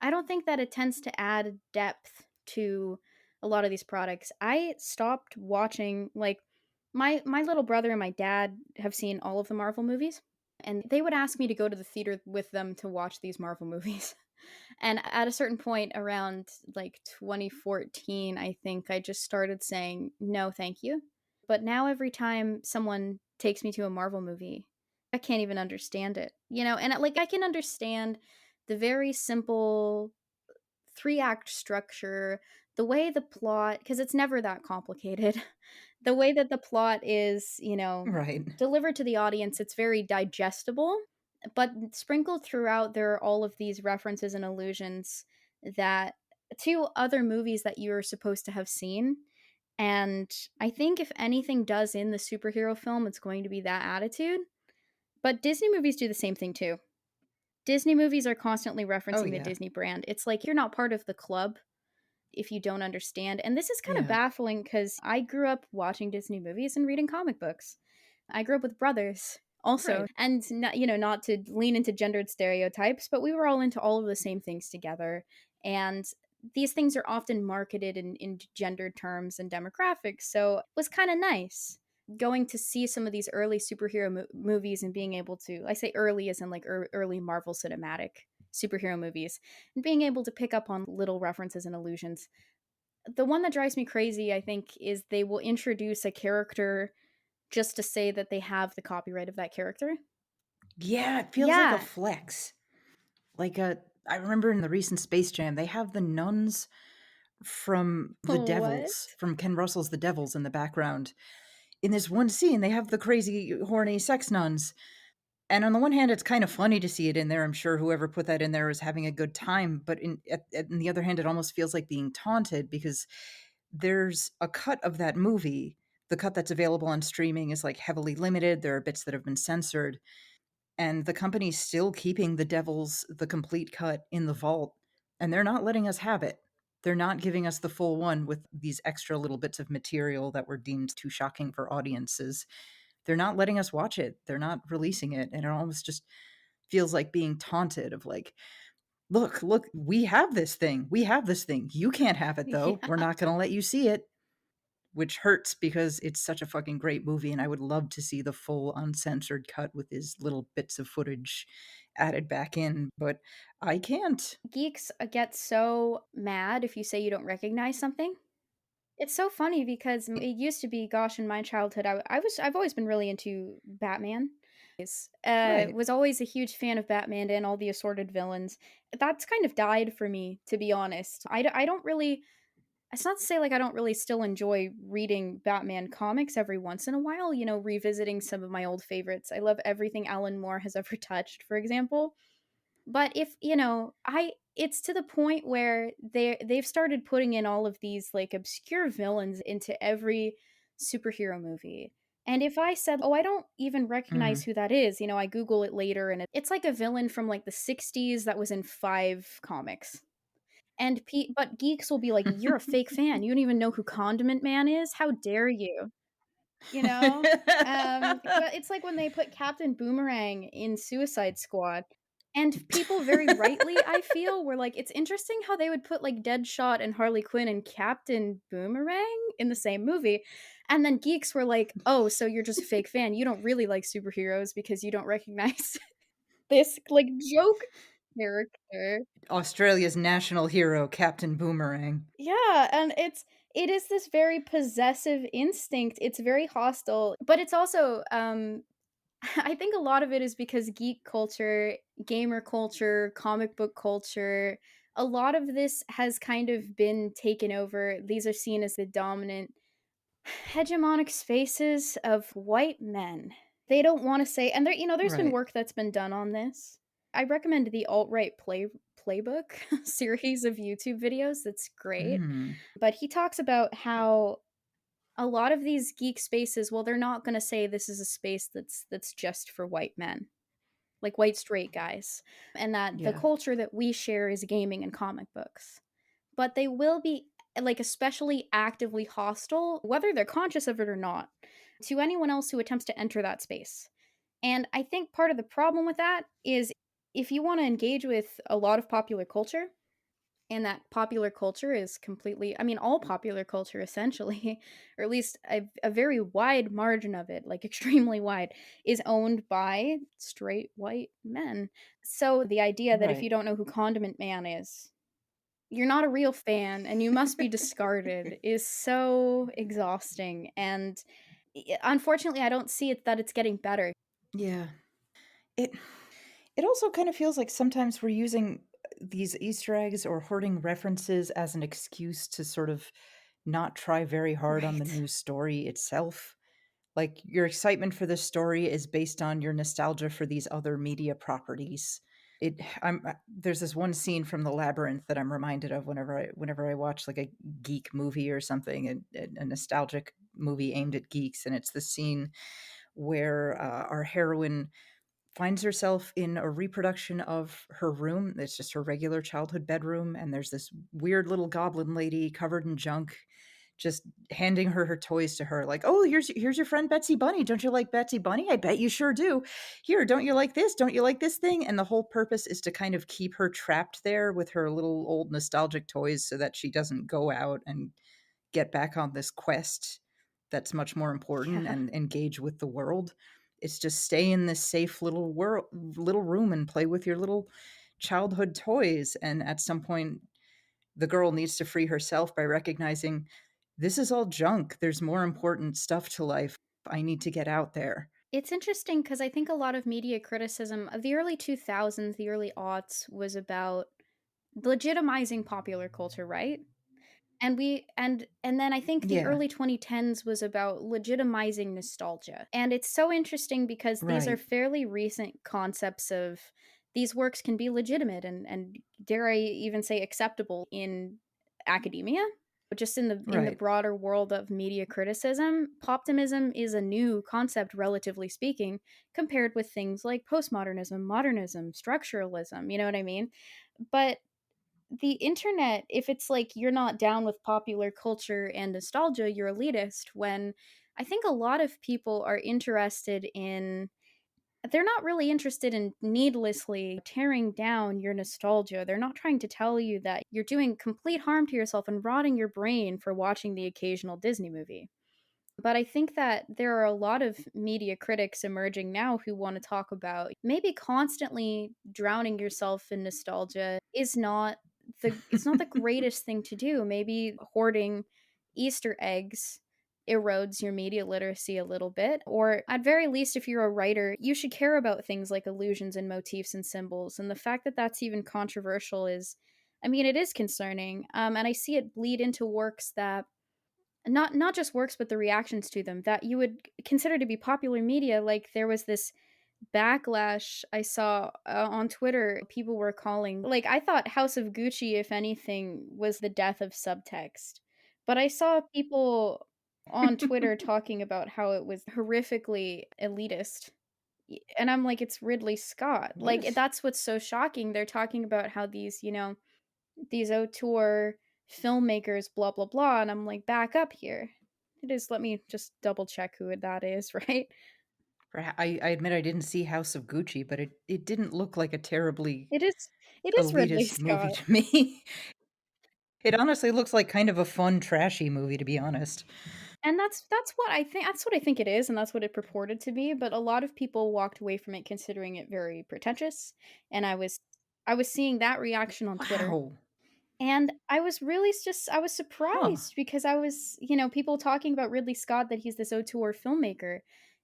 I don't think that it tends to add depth to a lot of these products. I stopped watching, like, my little brother and my dad have seen all of the Marvel movies, and they would ask me to go to the theater with them to watch these Marvel movies. And at a certain point around like 2014, I think I just started saying no, thank you. But now every time someone takes me to a Marvel movie, I can't even understand it. And like I can understand the very simple three-act structure, the way the plot, because it's never that complicated. The way that the plot is, right. delivered to the audience, it's very digestible, but sprinkled throughout there are all of these references and allusions that to other movies that you're supposed to have seen. And I think if anything does in the superhero film, it's going to be that attitude. But Disney movies do the same thing too. Disney movies are constantly Oh, referencing the yeah. Disney brand. It's like you're not part of the club if you don't understand. And this is kind of Yeah. baffling because I grew up watching Disney movies and reading comic books. I grew up with brothers also, Right. and not to lean into gendered stereotypes, but we were all into all of the same things together. And these things are often marketed in gendered terms and demographics, so it was kind of nice going to see some of these early superhero movies and being able to, I say early as in like early Marvel cinematic superhero movies, and being able to pick up on little references and allusions. The one that drives me crazy, I think, is they will introduce a character just to say that they have the copyright of that character. Yeah, it feels like a Yeah. flex. Like I remember in the recent Space Jam, they have the nuns from The What? Devils, from Ken Russell's The Devils in the background. In this one scene, they have the crazy, horny sex nuns. And on the one hand, it's kind of funny to see it in there. I'm sure whoever put that in there was having a good time. But on the other hand, it almost feels like being taunted because there's a cut of that movie. The cut that's available on streaming is like heavily limited. There are bits that have been censored. And the company's still keeping The Devils, the complete cut, in the vault. And they're not letting us have it. They're not giving us the full one with these extra little bits of material that were deemed too shocking for audiences. They're not letting us watch it. They're not releasing it. And it almost just feels like being taunted of like, look, we have this thing. We have this thing. You can't have it though. We're Yeah. not going to let you see it. which hurts because it's such a fucking great movie, and I would love to see the full uncensored cut with his little bits of footage added back in, but I can't. Geeks get so mad if you say you don't recognize something. It's so funny because it used to be, gosh, in my childhood, I've always been really into Batman. Right. Was always a huge fan of Batman and all the assorted villains. That's kind of died for me, to be honest. I don't really. It's not to say like I don't really still enjoy reading Batman comics every once in a while. You know, revisiting some of my old favorites. I love everything Alan Moore has ever touched, for example. But if, you know, I it's to the point where they've started putting in all of these like obscure villains into every superhero movie. And if I said, "Oh, I don't even recognize Mm. who that is," you know, I Google it later and it's like a villain from like the 60s that was in 5 comics. And but geeks will be like, "You're a fake fan. You don't even know who Condiment Man is? How dare you?" You know? But it's like when they put Captain Boomerang in Suicide Squad, and people very rightly, I feel, were like, "It's interesting how they would put, like, Deadshot and Harley Quinn and Captain Boomerang in the same movie." And then geeks were like, "Oh, so you're just a fake fan. You don't really like superheroes because you don't recognize this, like, joke character." Australia's national hero, Captain Boomerang. Yeah, and it is this very possessive instinct. It's very hostile, but it's also I think a lot of it is because geek culture, gamer culture, comic book culture, a lot of this has kind of been taken over. These are seen as the dominant hegemonic spaces of white men. They don't want to say, and there, you know, there's been Right. work that's been done on this. I recommend the alt-right playbook series of YouTube videos. That's great. Mm. But he talks about how a lot of these geek spaces, well, they're not going to say this is a space that's just for white men, like white straight guys, and that the Yeah. culture that we share is gaming and comic books. But they will be like especially actively hostile, whether they're conscious of it or not, to anyone else who attempts to enter that space. And I think part of the problem with that is if you want to engage with a lot of popular culture, and that popular culture is completely, I mean, all popular culture essentially, or at least a very wide margin of it, like extremely wide, is owned by straight white men. So the idea that if Right. you don't know who Condiment Man is, you're not a real fan and you must be discarded is so exhausting. And unfortunately, I don't see it that it's getting better. Yeah. It it also kind of feels like sometimes we're using these Easter eggs or hoarding references as an excuse to sort of not try very hard on the Right. new story itself. Like your excitement for this story is based on your nostalgia for these other media properties. There's this one scene from The Labyrinth that I'm reminded of whenever I watch like a geek movie or something, a nostalgic movie aimed at geeks, and it's the scene where our heroine finds herself in a reproduction of her room. It's just her regular childhood bedroom, and there's this weird little goblin lady covered in junk just handing her toys to her like, "Oh, here's your friend Betsy Bunny. Don't you like Betsy Bunny? I bet you sure do. Here, don't you like this? Don't you like this thing?" And the whole purpose is to kind of keep her trapped there with her little old nostalgic toys so that she doesn't go out and get back on this quest that's much more important Yeah. and engage with the world. It's just stay in this safe little room and play with your little childhood toys. And at some point, the girl needs to free herself by recognizing this is all junk. There's more important stuff to life. I need to get out there. It's interesting because I think a lot of media criticism of the early 2000s, the early aughts, was about legitimizing popular culture, right? And then I think the Yeah, early 2010s was about legitimizing nostalgia. And it's so interesting because these are right, fairly recent concepts of these works can be legitimate and dare I even say acceptable in academia. But just in the right. broader world of media criticism, poptimism is a new concept, relatively speaking, compared with things like postmodernism, modernism, structuralism. You know what I mean? But the internet, if it's like you're not down with popular culture and nostalgia, you're elitist, when I think a lot of people are interested in they're not really interested in needlessly tearing down your nostalgia. They're not trying to tell you that you're doing complete harm to yourself and rotting your brain for watching the occasional Disney movie. But I think that there are a lot of media critics emerging now who want to talk about maybe constantly drowning yourself in nostalgia is not the greatest thing to do. Maybe hoarding Easter eggs erodes your media literacy a little bit, or at very least if you're a writer, you should care about things like illusions and motifs and symbols. And the fact that that's even controversial is, I mean, it is concerning. And I see it bleed into works that not just works but the reactions to them that you would consider to be popular media. Like there was this backlash I saw on Twitter. People were calling, like, I thought House of Gucci, if anything, was the death of subtext, but I saw people on Twitter talking about how it was horrifically elitist. And I'm like, it's Ridley Scott. Like, What? that's what's so shocking. They're talking about how these auteur filmmakers, blah blah blah, and I'm like, back up here. It is. Let me just double check who that is, right? I admit I didn't see House of Gucci, but it didn't look like a terribly It is. It is Ridley elitist movie Scott, to me. It honestly looks like kind of a fun, trashy movie, to be honest. and that's what I think. That's what I think it is, and that's what it purported to be. But a lot of people walked away from it considering it very pretentious, and I was seeing that reaction on Twitter. Wow. And I was really just I was Huh. surprised because I was, people talking about Ridley Scott, that he's this auteur filmmaker,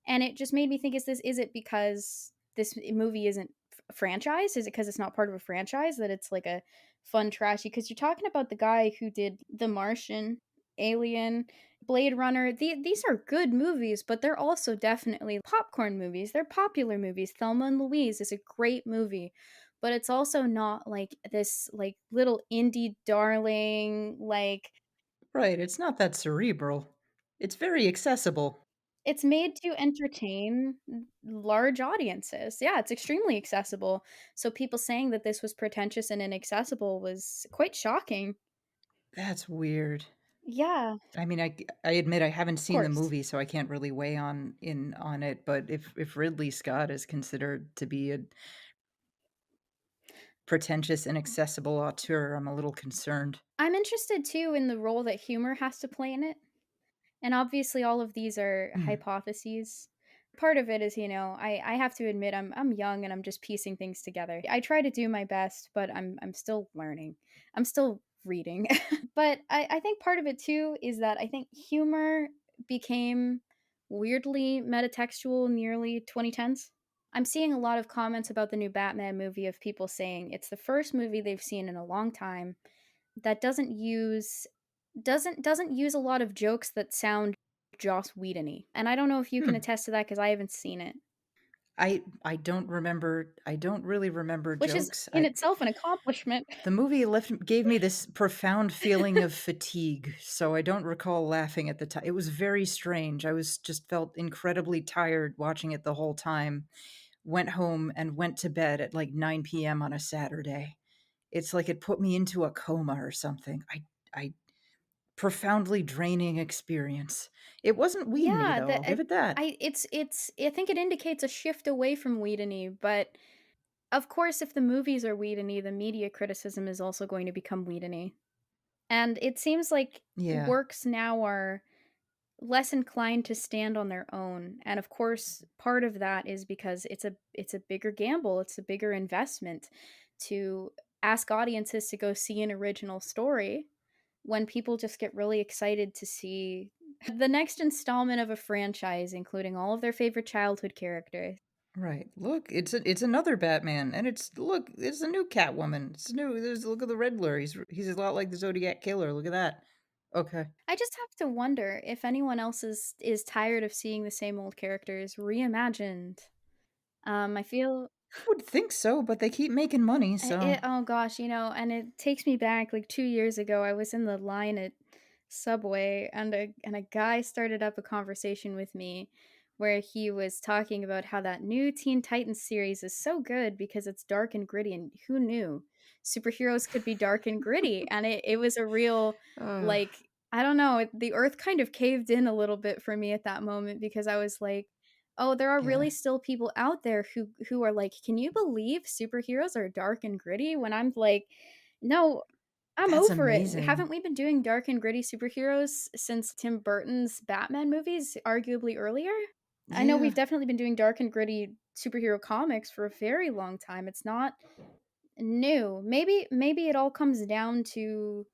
and it just made me think, is it because this movie isn't a franchise? Is it because it's not part of a franchise that it's like a fun trashy? Because you're talking about the guy who did The Martian, Alien, Blade Runner. These are good movies, but they're also definitely popcorn movies. They're popular movies. Thelma and Louise is a great movie, but it's also not like this like little indie darling. Like, Right, it's not that cerebral. It's very accessible. it's made to entertain large audiences. Yeah, it's extremely accessible. So people saying that this was pretentious and inaccessible was quite shocking. That's weird. Yeah, I mean, I admit I haven't of seen the course. movie, so I can't really weigh on it, but if Ridley Scott is considered to be a pretentious, inaccessible auteur, I'm a little concerned. I'm interested too in the role that humor has to play in it. And obviously all of these are Hmm. hypotheses. Part of it is, I have to admit I'm young and I'm just piecing things together. I try to do my best, but I'm still learning. I'm still reading. But I think part of it too is that I think humor became weirdly metatextual in the early 2010s. I'm seeing a lot of comments about the new Batman movie of people saying it's the first movie they've seen in a long time that doesn't use a lot of jokes that sound Joss Whedon-y. And I don't know if you can Hmm. attest to that because I haven't seen it, I don't really remember which is jokes. in I itself an accomplishment. The movie left gave me this profound feeling of fatigue, so I don't recall laughing at the time. It was very strange. I was just felt incredibly tired watching it the whole time. Went home and went to bed at like 9 p.m. on a Saturday. It's like it put me into a coma or something. I profoundly draining experience. It wasn't Whedon-y Yeah, though, I'll give it that. I think it indicates a shift away from Whedon-y, but of course, if the movies are Whedon-y, the media criticism is also going to become Whedon-y. And it seems like Yeah, works now are less inclined to stand on their own. And of course, part of that is because it's a bigger gamble, it's a bigger investment to ask audiences to go see an original story when people just get really excited to see the next installment of a franchise, including all of their favorite childhood characters. right. Look, it's another Batman, and it's a new Catwoman. It's new. Look at the Riddler. He's a lot like the Zodiac Killer. Look at that. Okay. I just have to wonder if anyone else is tired of seeing the same old characters reimagined. I feel Would think so, but they keep making money, so Oh gosh, and it takes me back like 2 years ago. I was in the line at Subway, and a guy started up a conversation with me where he was talking about how that new Teen Titans series is so good because it's dark and gritty, and who knew superheroes could be dark and gritty. And it was a real, uh, like, I don't know, the earth kind of caved in a little bit for me at that moment because I was like, Oh, there are Yeah, really still people out there who are like, "Can you believe superheroes are dark and gritty?" When I'm like, "No, I'm that's over it. amazing. Haven't we been doing dark and gritty superheroes since Tim Burton's Batman movies, arguably earlier?" I know we've Yeah, definitely been doing dark and gritty superhero comics for a very long time. It's not new. Maybe it all comes down to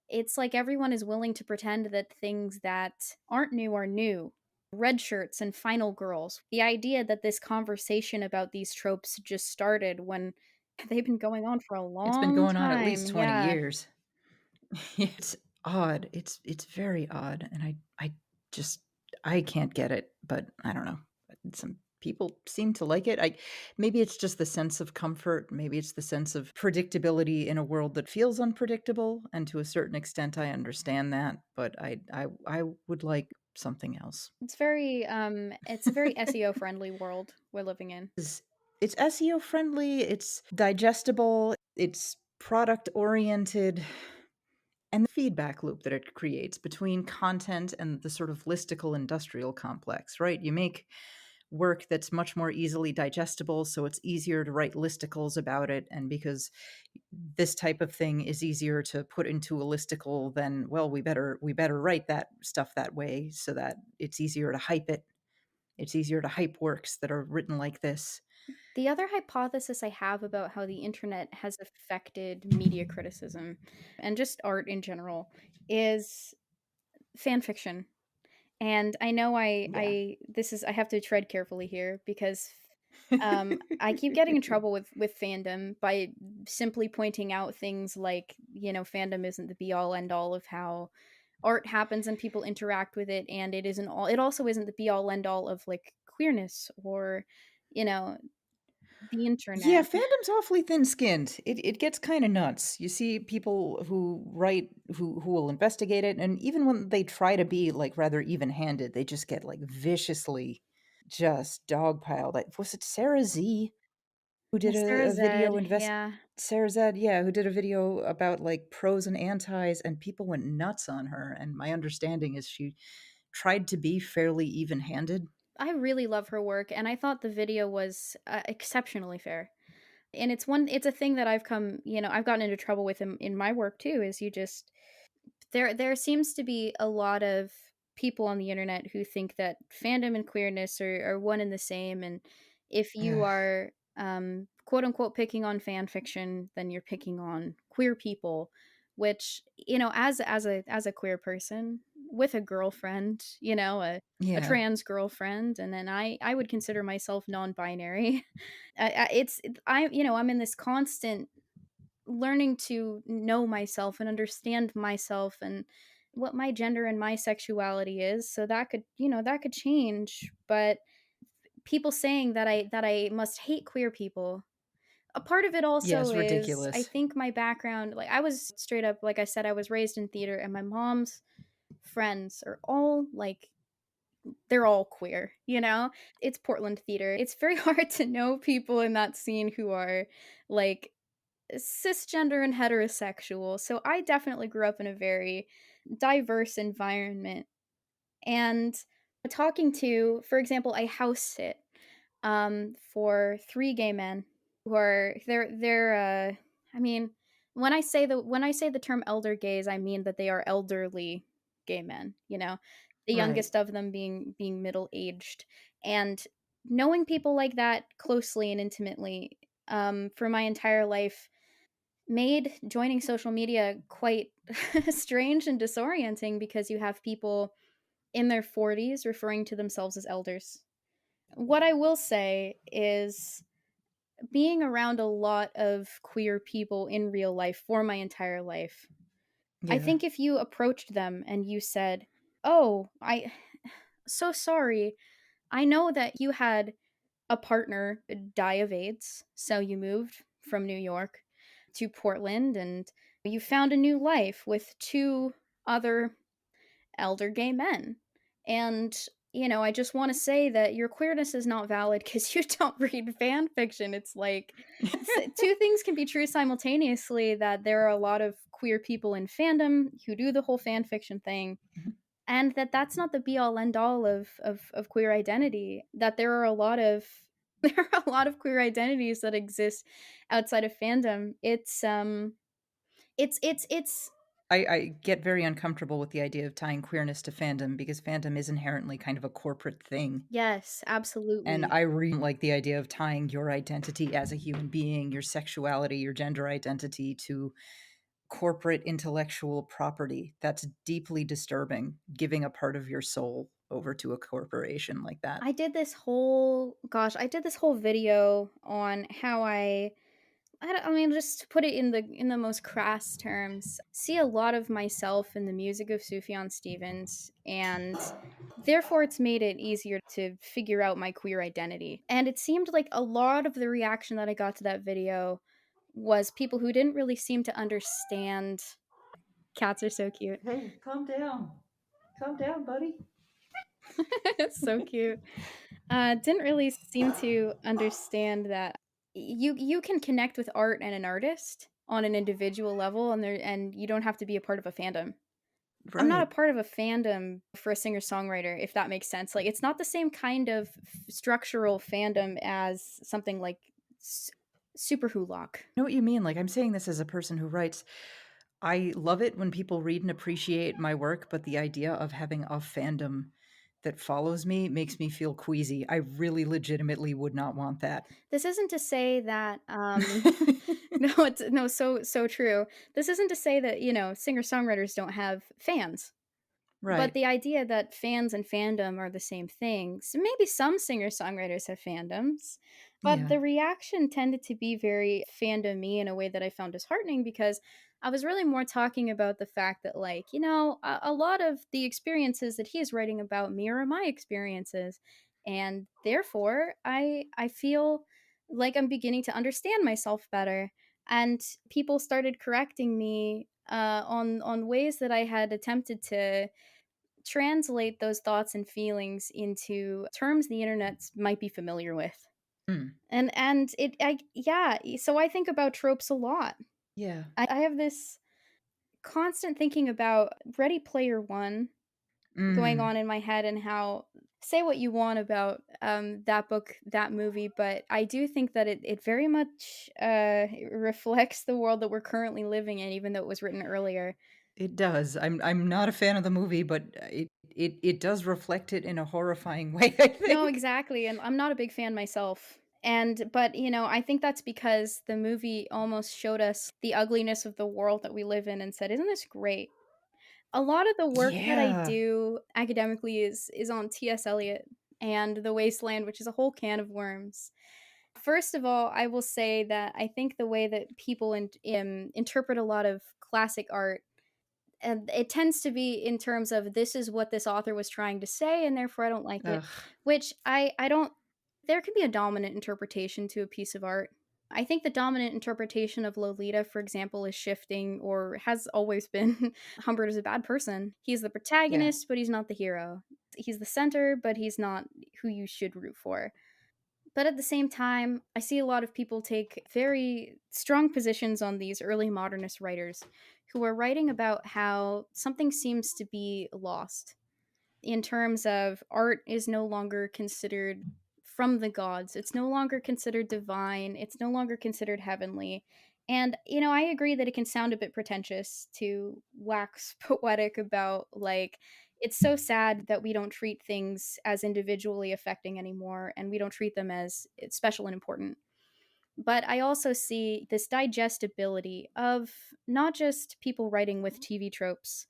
it's like everyone is willing to pretend that things that aren't new are new. Red shirts and final girls. The idea that this conversation about these tropes just started when they've been going on for a it's been long going on at time. least 20 Yeah. years. It's odd. It's very odd, and I just I can't get it, but I don't know. Some people seem to like it. I maybe it's just the sense of comfort, maybe it's the sense of predictability in a world that feels unpredictable, and to a certain extent I understand that, but I would like something else. It's a very SEO friendly world we're living in. It's SEO friendly, it's digestible, it's product oriented. And the feedback loop that it creates between content and the sort of listicle industrial complex, right? You make work that's much more easily digestible, so it's easier to write listicles about it. And because this type of thing is easier to put into a listicle, then well, we better write that stuff that way so that it's easier to hype it. It's easier to hype works that are written like this. The other hypothesis I have about how the internet has affected media criticism and just art in general is fan fiction. And I know Yeah. I have to tread carefully here because I keep getting in trouble with fandom by simply pointing out things like, fandom isn't the be all end all of how art happens and people interact with it, and it also isn't the be all end all of like queerness or, you know, the Yeah, internet. fandom's awfully thin-skinned. It gets kinda nuts. You see people who write who will investigate it, and even when they try to be, like, rather even-handed, they just get, like, viciously just dogpiled. Like, was it Sarah Z who did Sarah a video Zed, invest yeah. Sarah Z, yeah, who did a video about, like, pros and antis, and people went nuts on her, and my understanding is she tried to be fairly even-handed. I really love her work, and I thought the video was exceptionally fair. And it's a thing that I've gotten into trouble with in my work too, is you just there seems to be a lot of people on the internet who think that fandom and queerness are one and the same, and if you Ugh, are quote unquote picking on fan fiction, then you're picking on queer people, which, as a queer person with a girlfriend, a yeah. trans girlfriend, and then I would consider myself non-binary. I'm in this constant learning to know myself and understand myself and what my gender and my sexuality is, so that could change. But people saying that I must hate queer people, a part of it also Yes, is, I ridiculous. think, my background. Like, I was straight up, like I said, I was raised in theater, and my mom's friends are all like, they're all queer, it's Portland theater. It's very hard to know people in that scene who are like cisgender and heterosexual. So I definitely grew up in a very diverse environment. And talking to, for example, I house sit for three gay men who are they're I mean, when I say the term elder gays, I mean that they are elderly gay men, the Right. youngest of them being middle aged. And knowing people like that closely and intimately for my entire life made joining social media quite strange and disorienting, because you have people in their 40s referring to themselves as elders. What I will say is, being around a lot of queer people in real life for my entire life, I Yeah. think if you approached them and you said, "Oh, so sorry. I know that you had a partner die of AIDS, so you moved from New York to Portland and you found a new life with two other elder gay men. And, I just want to say that your queerness is not valid because you don't read fan fiction." It's like, two things can be true simultaneously, that there are a lot of queer people in fandom who do the whole fan fiction thing. and that that's not the be all end all of queer identity, that there are a lot of there are a lot of queer identities that exist outside of fandom. It's I get very uncomfortable with the idea of tying queerness to fandom because fandom is inherently kind of a corporate thing. yes, And absolutely. I really like the idea of tying your identity as a human being, your sexuality, your gender identity to corporate intellectual property. That's deeply disturbing, giving a part of your soul over to a corporation like that. I did this whole video on how I mean, just to put it in the most crass terms, see a lot of myself in the music of Sufjan Stevens, and therefore it's made it easier to figure out my queer identity. And it seemed like a lot of the reaction that I got to that video was people who didn't really seem to understand. Cats are so cute. Hey, calm down. Calm down, buddy. It's so cute. Didn't really seem to understand that you can connect with art and an artist on an individual level, and you don't have to be a part of a fandom. I'm not a Right. part of a fandom for a singer-songwriter, if that makes sense. Like, it's not the same kind of structural fandom as something like S Super Hulock. I know what you mean. Like, I'm saying this as a person who writes. I love it when people read and appreciate my work, but the idea of having a fandom that follows me makes me feel queasy. I really legitimately would not want that. This isn't to say that, no, it's no, so true. This isn't to say that, singer-songwriters don't have fans. But Right. the idea that fans and fandom are the same thing. So maybe some singer-songwriters have fandoms, but Yeah. the reaction tended to be very fandom-y in a way that I found disheartening because I was really more talking about the fact that, like, a lot of the experiences that he is writing about mirror my experiences, and therefore I feel like I'm beginning to understand myself better. And people started correcting me on ways that I had attempted to translate those thoughts and feelings into terms the internet might be familiar with. Mm. And it I yeah, so I think about tropes a lot. Yeah. I have this constant thinking about Ready Player One going Mm. on in my head, and how, say what you want about that book, that movie, but I do think that it very much reflects the world that we're currently living in, even though it was written earlier. It does. I'm not a fan of the movie, but it does reflect it in a horrifying way, I No, think. exactly, and I'm not a big fan myself. And but, I think that's because the movie almost showed us the ugliness of the world that we live in and said, "Isn't this great?" A lot of the work that I Yeah. do academically is on T.S. Eliot and The Wasteland, which is a whole can of worms. First of all, I will say that I think the way that people interpret a lot of classic art, and it tends to be in terms of this is what this author was trying to say and therefore I don't like it, Ugh. which I don't. There can be a dominant interpretation to a piece of art. I think the dominant interpretation of Lolita, for example, is shifting, or has always been. Humbert is a bad person. He's the Yeah. protagonist, but he's not the hero. He's the center, but he's not who you should root for. But at the same time, I see a lot of people take very strong positions on these early modernist writers who are writing about how something seems to be lost in terms of art is no longer considered from the gods. It's no longer considered divine. It's no longer considered heavenly. And, I agree that it can sound a bit pretentious to wax poetic about, like, it's so sad that we don't treat things as individually affecting anymore, and we don't treat them as special and important. But I also see this digestibility of not just people writing with TV tropes,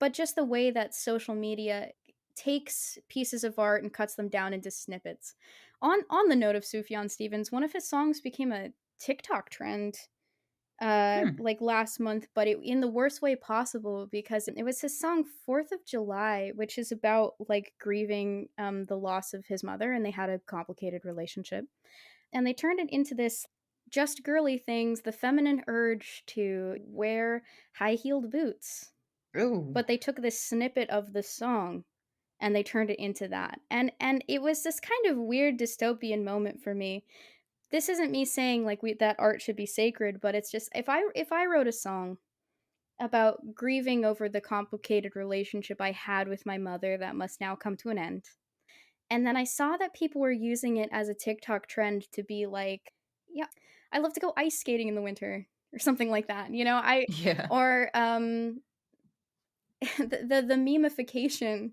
but just the way that social media takes pieces of art and cuts them down into snippets. On the note of Sufjan Stevens, one of his songs became a TikTok trend Hmm. like last month, but in the worst way possible, because it was his song 4th of July, which is about like grieving the loss of his mother, and they had a complicated relationship. And they turned it into this just girly things, the feminine urge to wear high-heeled boots, Ooh. but they took this snippet of the song and they turned it into that. And it was this kind of weird dystopian moment for me. This isn't me saying like that art should be sacred, but it's just if I wrote a song about grieving over the complicated relationship I had with my mother that must now come to an end. And then I saw that people were using it as a TikTok trend to be like, "Yeah, I love to go ice skating in the winter," or something like that, you know? I Yeah. or, the memification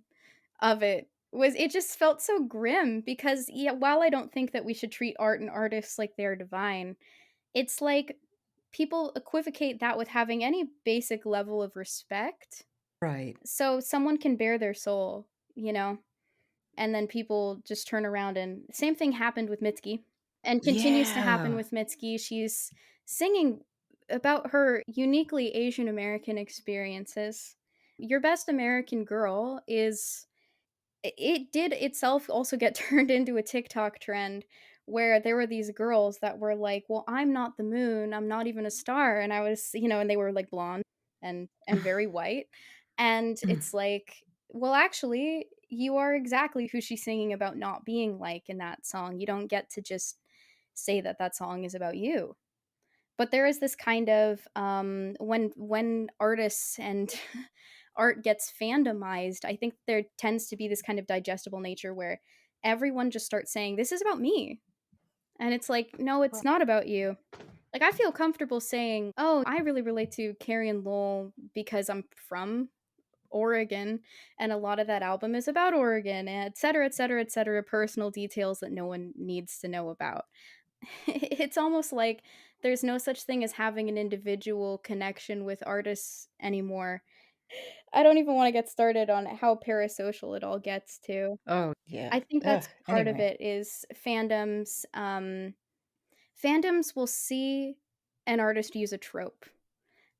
of it was it just felt so grim because, yeah, while I don't think that we should treat art and artists like they are divine, it's like people equivocate that with having any basic level of respect. Right. So someone can bare their soul, you know? And then people just turn around and same thing happened with Mitski and continues to happen Yeah. with Mitski. She's singing about her uniquely Asian American experiences. Your Best American Girl is it did itself also get turned into a TikTok trend where there were these girls that were like, "Well, I'm not the moon, I'm not even a star," and I was, and they were like blonde and very white, and it's like, well, actually, you are exactly who she's singing about not being like in that song. You don't get to just say that that song is about you. But there is this kind of when artists and art gets fandomized, I think there tends to be this kind of digestible nature where everyone just starts saying, "This is about me." And it's like, no, it's not about you. Like I feel comfortable saying, "Oh, I really relate to Carrie and Lowell because I'm from Oregon, and a lot of that album is about Oregon, et cetera, et cetera, et cetera, personal details that no one needs to know about." It's almost like there's no such thing as having an individual connection with artists anymore. I don't even wanna get started on how parasocial it all gets to. Oh, yeah. I think Ugh, that's part of anyway. it is fandoms will see an artist use a trope,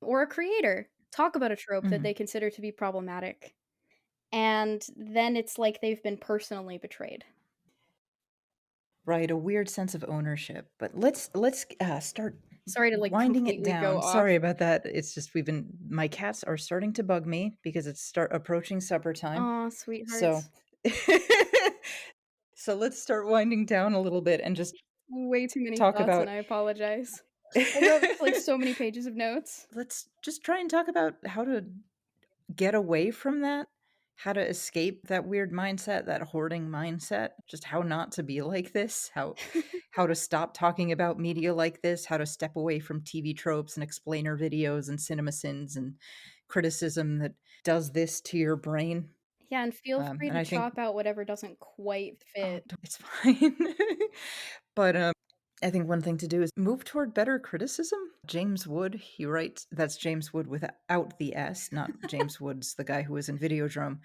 or a creator talk about a trope that Mhm. they consider to be problematic, and then it's like they've been personally betrayed. Right, a weird sense of ownership, but let's start Sorry to, like, winding it completely go down. off. Sorry about that. It's just we've been my cats are starting to bug me because it's start approaching supper time. Aw, So sweethearts. so let's start winding down a little bit and just Way too many talk thoughts, and about I apologize. I wrote, like, so many pages of notes. let's just try and talk about how to get away from that, how to escape that weird mindset, that hoarding mindset, just how not to be like this, how to stop talking about media like this, how to step away from TV tropes and explainer videos and cinema sins and criticism that does this to your brain. Yeah, and feel free And to I think chop out whatever doesn't quite oh, fit. it's fine. But I think one thing to do is move toward better criticism. James Wood, he writes, that's James Wood without the S, not James Woods, the guy who was in Videodrome.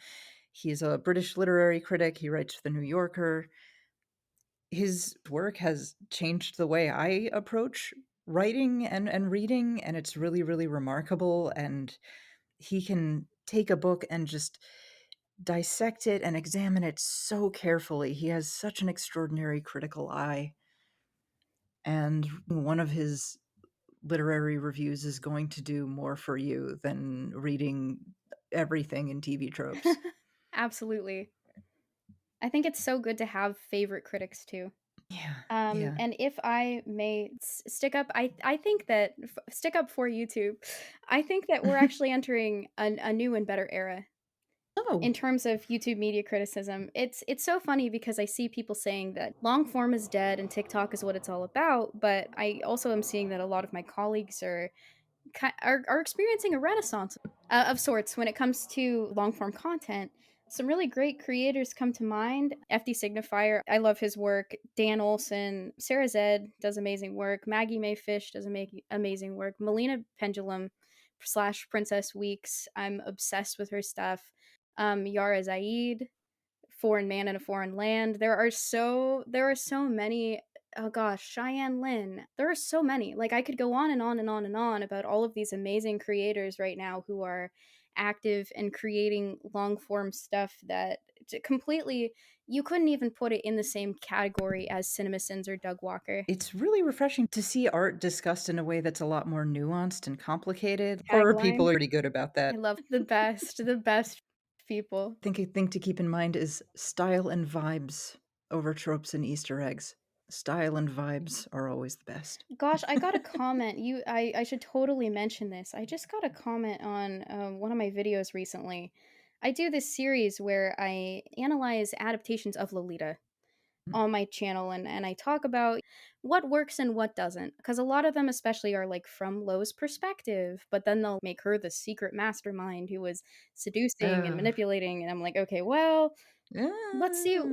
He's a British literary critic. He writes for The New Yorker. His work has changed the way I approach writing and reading, and it's really, really remarkable. And he can take a book and just dissect it and examine it so carefully. He has such an extraordinary critical eye. And one of his literary reviews is going to do more for you than reading everything in TV tropes. Absolutely. I think it's so good to have favorite critics too. Yeah, yeah. And if I may stick up, I think that stick up for YouTube. I think that we're actually entering a new and better era in Oh, terms of YouTube media criticism. It's so funny because I see people saying that long form is dead and TikTok is what it's all about, but I also am seeing that a lot of my colleagues are experiencing a renaissance of sorts when it comes to long form content. Some really great creators come to mind. FD Signifier, I love his work. Dan Olson, Sarah Zed does amazing work. Maggie May Fish does amazing work. Melina Pendulum slash Princess Weeks, I'm obsessed with her stuff. Yara Zaid, Foreign Man in a Foreign Land. There are so many. Oh gosh, Cheyenne Lynn. There are so many. Like I could go on and on and on and on about all of these amazing creators right now who are active and creating long form stuff that completely you couldn't even put it in the same category as CinemaSins or Doug Walker. it's really refreshing to see art discussed in a way that's a lot more nuanced and complicated. Horror Tagline. people are pretty good about I that. love the best people. Think a thing to keep in mind is style and vibes over tropes and Easter eggs. Style and vibes are always the best. Gosh, I got a comment. I should totally mention this. I just got a comment on one of my videos recently. I do this series where I analyze adaptations of Lolita on my channel, and I talk about what works and what doesn't. Because a lot of them, especially, are like from Lo's perspective, but then they'll make her the secret mastermind who was seducing and Uh, manipulating. And I'm like, okay, well, let's see uh,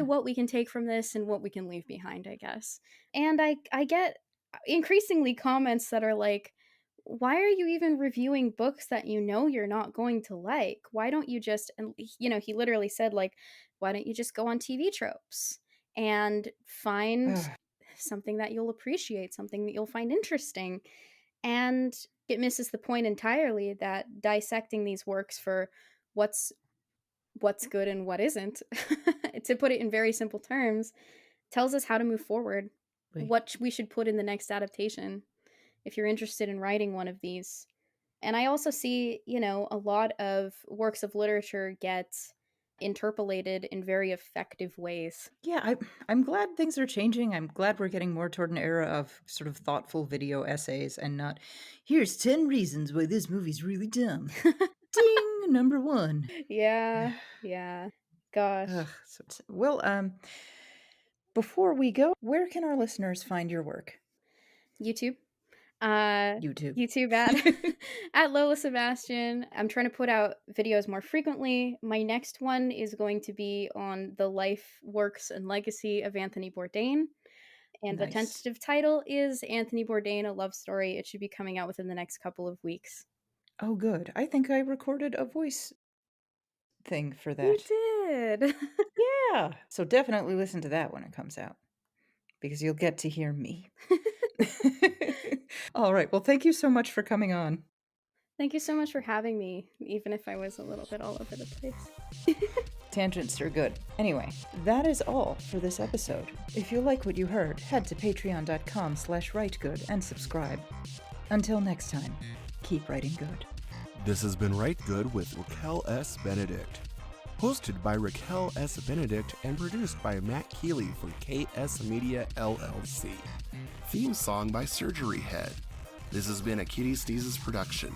what we can take from this and what we can leave behind, I guess. And I get increasingly comments that are like, why are you even reviewing books that you know you're not going to like? Why don't you just, and he literally said, like, why don't you just go on TV Tropes and find uh, something that you'll appreciate, something that you'll find interesting? And it misses the point entirely that dissecting these works for what's good and what isn't, to put it in very simple terms, tells us how to move forward, what we should put in the next adaptation if you're interested in writing one of these. And I also see, a lot of works of literature get interpolated in very effective ways. yeah, I'm glad things are changing. I'm glad we're getting more toward an era of sort of thoughtful video essays and not, here's 10 reasons why this movie's really dumb. Ding, number one. Yeah, yeah. Gosh. Well, before we go, where can our listeners find your work? YouTube. YouTube. YouTube at Lola Sebastian. I'm trying to put out videos more frequently. My next one is going to be on the life, works, and legacy of Anthony Bourdain. And the Nice. tentative title is Anthony Bourdain, A Love Story. It should be coming out within the next couple of weeks. Oh, good. I think I recorded a voice thing for that. You did. Yeah. So definitely listen to that when it comes out, because you'll get to hear me. All right. Well, thank you so much for coming on. Thank you so much for having me, even if I was a little bit all over the place. Tangents are good. Anyway, that is all for this episode. If you like what you heard, head to patreon.com/Rite Gud and subscribe. Until next time, keep writing good. This has been Rite Gud with Raquel S. Benedict. Hosted by Raquel S. Benedict and produced by Matt Keeley for KS Media LLC. Theme song by Surgery Head. This has been a Kitty Sneezes production.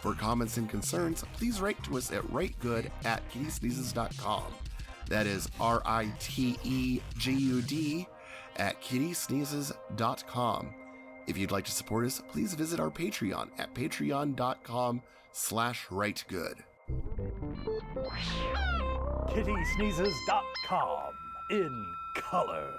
For comments and concerns, please write to us at writegud@kittysneezes.com. That is RITEGUD @kittysneezes.com. If you'd like to support us, please visit our Patreon at patreon.com/writegud. kittysneezes.com in color.